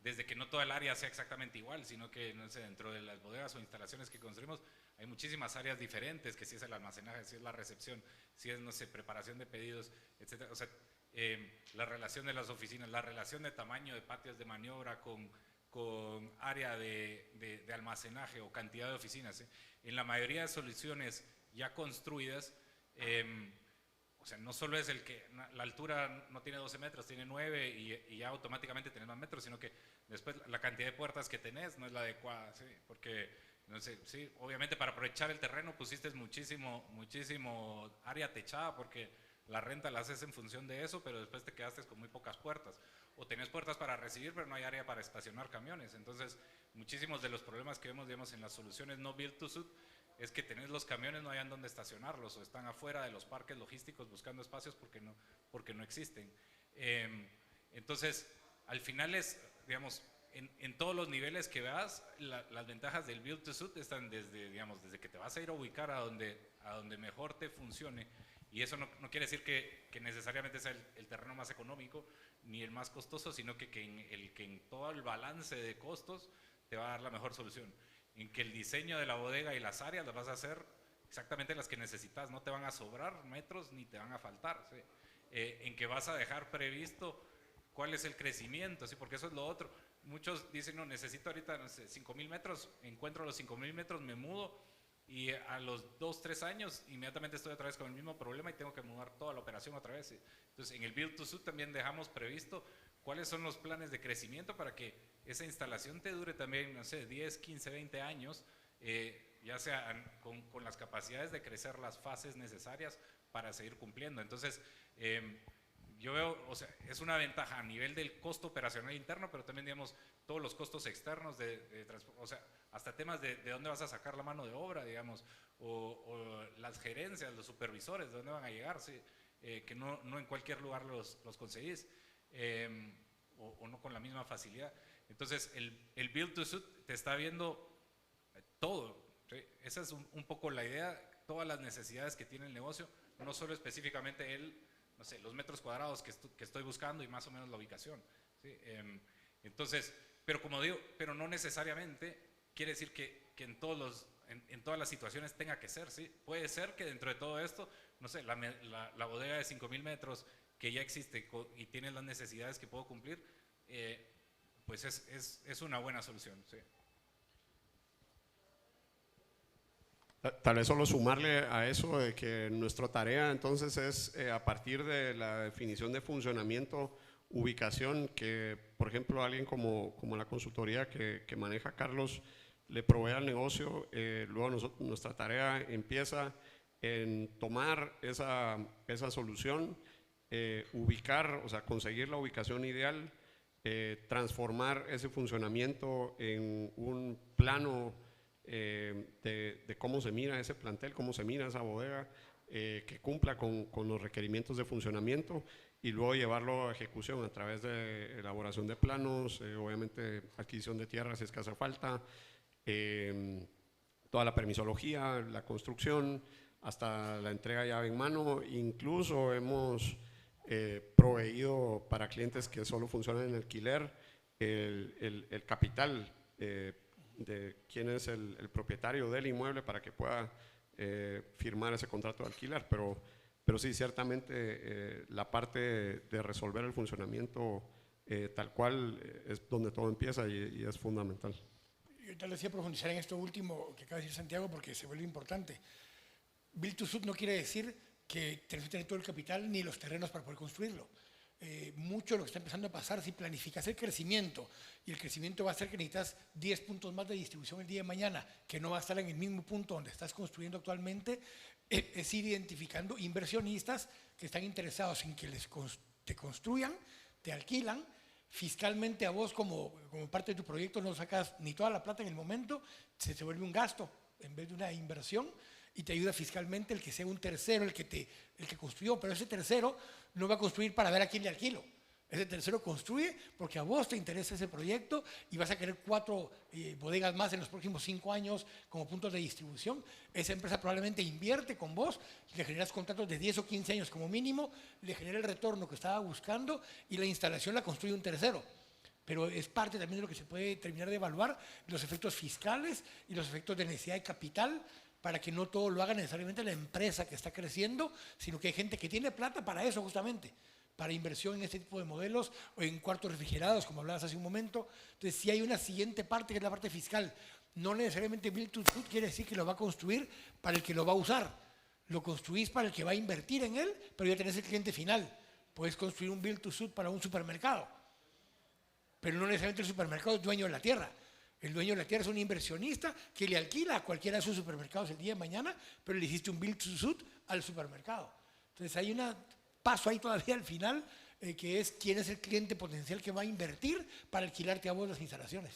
Desde que no toda el área sea exactamente igual, sino que, no sé, dentro de las bodegas o instalaciones que construimos hay muchísimas áreas diferentes, que si es el almacenaje, si es la recepción, si es, no sé, preparación de pedidos, etcétera. O sea, la relación de las oficinas, la relación de tamaño de patios de maniobra con área de almacenaje o cantidad de oficinas, ¿sí? En la mayoría de soluciones ya construidas, o sea, no solo es la altura no tiene 12 metros, tiene 9 y ya automáticamente tenés más metros, sino que después la cantidad de puertas que tenés no es la adecuada, ¿sí? Porque, no sé, sí, obviamente para aprovechar el terreno pusiste muchísimo área techada porque la renta la haces en función de eso, pero después te quedaste con muy pocas puertas. O tenés puertas para recibir, pero no hay área para estacionar camiones. Entonces, muchísimos de los problemas que vemos, digamos, en las soluciones no build to suit es que tenés los camiones, no hayan donde estacionarlos o están afuera de los parques logísticos buscando espacios porque no existen. Entonces, al final es, digamos, en todos los niveles que veas, las ventajas del build to suit están desde que te vas a ir a ubicar a donde mejor te funcione. Y eso no quiere decir que necesariamente sea el terreno más económico ni el más costoso, sino que en todo el balance de costos te va a dar la mejor solución. En que el diseño de la bodega y las áreas las vas a hacer exactamente las que necesitas, no te van a sobrar metros ni te van a faltar, ¿sí? En que vas a dejar previsto cuál es el crecimiento, ¿sí? Porque eso es lo otro. Muchos dicen, no, necesito ahorita, no sé, 5,000 metros, encuentro los 5,000 metros, me mudo y a los 2, 3 años inmediatamente estoy otra vez con el mismo problema y tengo que mudar toda la operación otra vez, ¿sí? Entonces en el build to suit también dejamos previsto cuáles son los planes de crecimiento para que esa instalación te dure también, no sé, 10, 15, 20 años, ya sea con las capacidades de crecer las fases necesarias para seguir cumpliendo. Entonces, yo veo, o sea, es una ventaja a nivel del costo operacional interno, pero también, digamos, todos los costos externos, o sea, hasta temas de dónde vas a sacar la mano de obra, digamos, o las gerencias, los supervisores, de dónde van a llegar, ¿sí? Que no en cualquier lugar los conseguís, o no con la misma facilidad. Entonces, el build to suit te está viendo todo, ¿sí? Esa es un poco la idea, todas las necesidades que tiene el negocio, no solo específicamente no sé, los metros cuadrados que estoy buscando y más o menos la ubicación, ¿sí? Entonces, pero como digo, pero no necesariamente quiere decir que en todas las situaciones tenga que ser, ¿sí? Puede ser que dentro de todo esto, no sé, la bodega de 5,000 metros que ya existe y tiene las necesidades que puedo cumplir, pues es una buena solución, ¿sí? Tal vez solo sumarle a eso de que nuestra tarea entonces es a partir de la definición de funcionamiento, ubicación, que por ejemplo alguien como la consultoría que maneja Carlos le provee al negocio, luego nuestra tarea empieza en tomar esa solución, ubicar, o sea, conseguir la ubicación ideal, transformar ese funcionamiento en un plano de cómo se mira ese plantel, cómo se mira esa bodega, que cumpla con los requerimientos de funcionamiento y luego llevarlo a ejecución a través de elaboración de planos, obviamente adquisición de tierra si es que hace falta, toda la permisología, la construcción, hasta la entrega llave en mano. Incluso hemos proveído para clientes que solo funcionan en alquiler el capital de quién es el propietario del inmueble para que pueda firmar ese contrato de alquiler, pero sí, ciertamente la parte de resolver el funcionamiento tal cual es donde todo empieza y es fundamental. Yo te decía profundizar en esto último que acaba de decir Santiago porque se vuelve importante. Build to suit no quiere decir que tenés que tener todo el capital ni los terrenos para poder construirlo. Mucho de lo que está empezando a pasar, si planificas el crecimiento, y el crecimiento va a ser que necesitas 10 puntos más de distribución el día de mañana, que no va a estar en el mismo punto donde estás construyendo actualmente, es ir identificando inversionistas que están interesados en que te construyan, te alquilan, fiscalmente a vos como parte de tu proyecto no sacas ni toda la plata en el momento, se vuelve un gasto en vez de una inversión, y te ayuda fiscalmente el que sea un tercero el que construyó, pero ese tercero no va a construir para ver a quién le alquilo. Ese tercero construye porque a vos te interesa ese proyecto y vas a querer 4 bodegas más en los próximos 5 años como puntos de distribución. Esa empresa probablemente invierte con vos, le generas contratos de 10 o 15 años como mínimo, le genera el retorno que estaba buscando y la instalación la construye un tercero. Pero es parte también de lo que se puede terminar de evaluar, los efectos fiscales y los efectos de necesidad de capital, para que no todo lo haga necesariamente la empresa que está creciendo, sino que hay gente que tiene plata para eso justamente, para inversión en este tipo de modelos o en cuartos refrigerados, como hablabas hace un momento. Entonces, sí hay una siguiente parte que es la parte fiscal. No necesariamente build to suit quiere decir que lo va a construir para el que lo va a usar. Lo construís para el que va a invertir en él, pero ya tenés el cliente final. Puedes construir un build to suit para un supermercado, pero no necesariamente el supermercado es dueño de la tierra. El dueño de la tierra es un inversionista que le alquila a cualquiera de sus supermercados el día de mañana, pero le hiciste un build to suit al supermercado. Entonces hay un paso ahí todavía al final, que es quién es el cliente potencial que va a invertir para alquilarte a vos las instalaciones.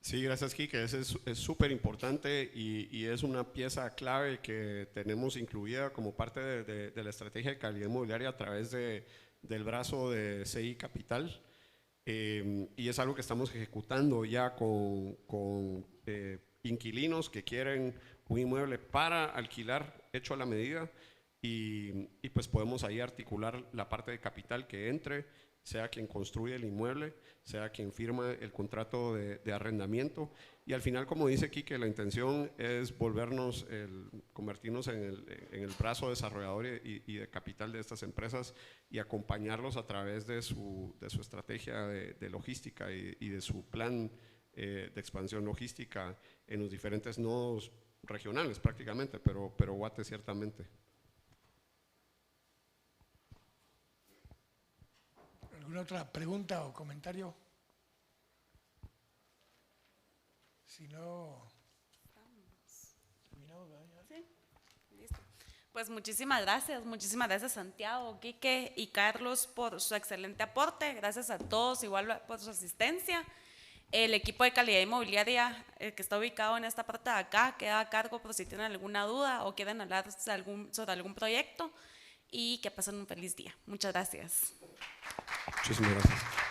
Sí, gracias, Quique. Eso es súper importante y es una pieza clave que tenemos incluida como parte de la estrategia de calidad inmobiliaria a través del brazo de CI Capital. Y es algo que estamos ejecutando ya con inquilinos que quieren un inmueble para alquilar hecho a la medida y pues podemos ahí articular la parte de capital que entre, sea quien construye el inmueble, sea quien firma el contrato de arrendamiento, y al final, como dice Quique, la intención es convertirnos en el brazo desarrollador y de capital de estas empresas y acompañarlos a través de su estrategia de logística y de su plan de expansión logística en los diferentes nodos regionales prácticamente, pero Guate ciertamente. ¿Alguna otra pregunta o comentario? Si no, terminamos, ¿verdad? Sí, listo. Pues muchísimas gracias Santiago, Quique y Carlos por su excelente aporte. Gracias a todos igual por su asistencia. El equipo de calidad inmobiliaria que está ubicado en esta parte de acá queda a cargo por si tienen alguna duda o quieren hablar sobre algún proyecto, y que pasen un feliz día. Muchas gracias. Muchísimas gracias.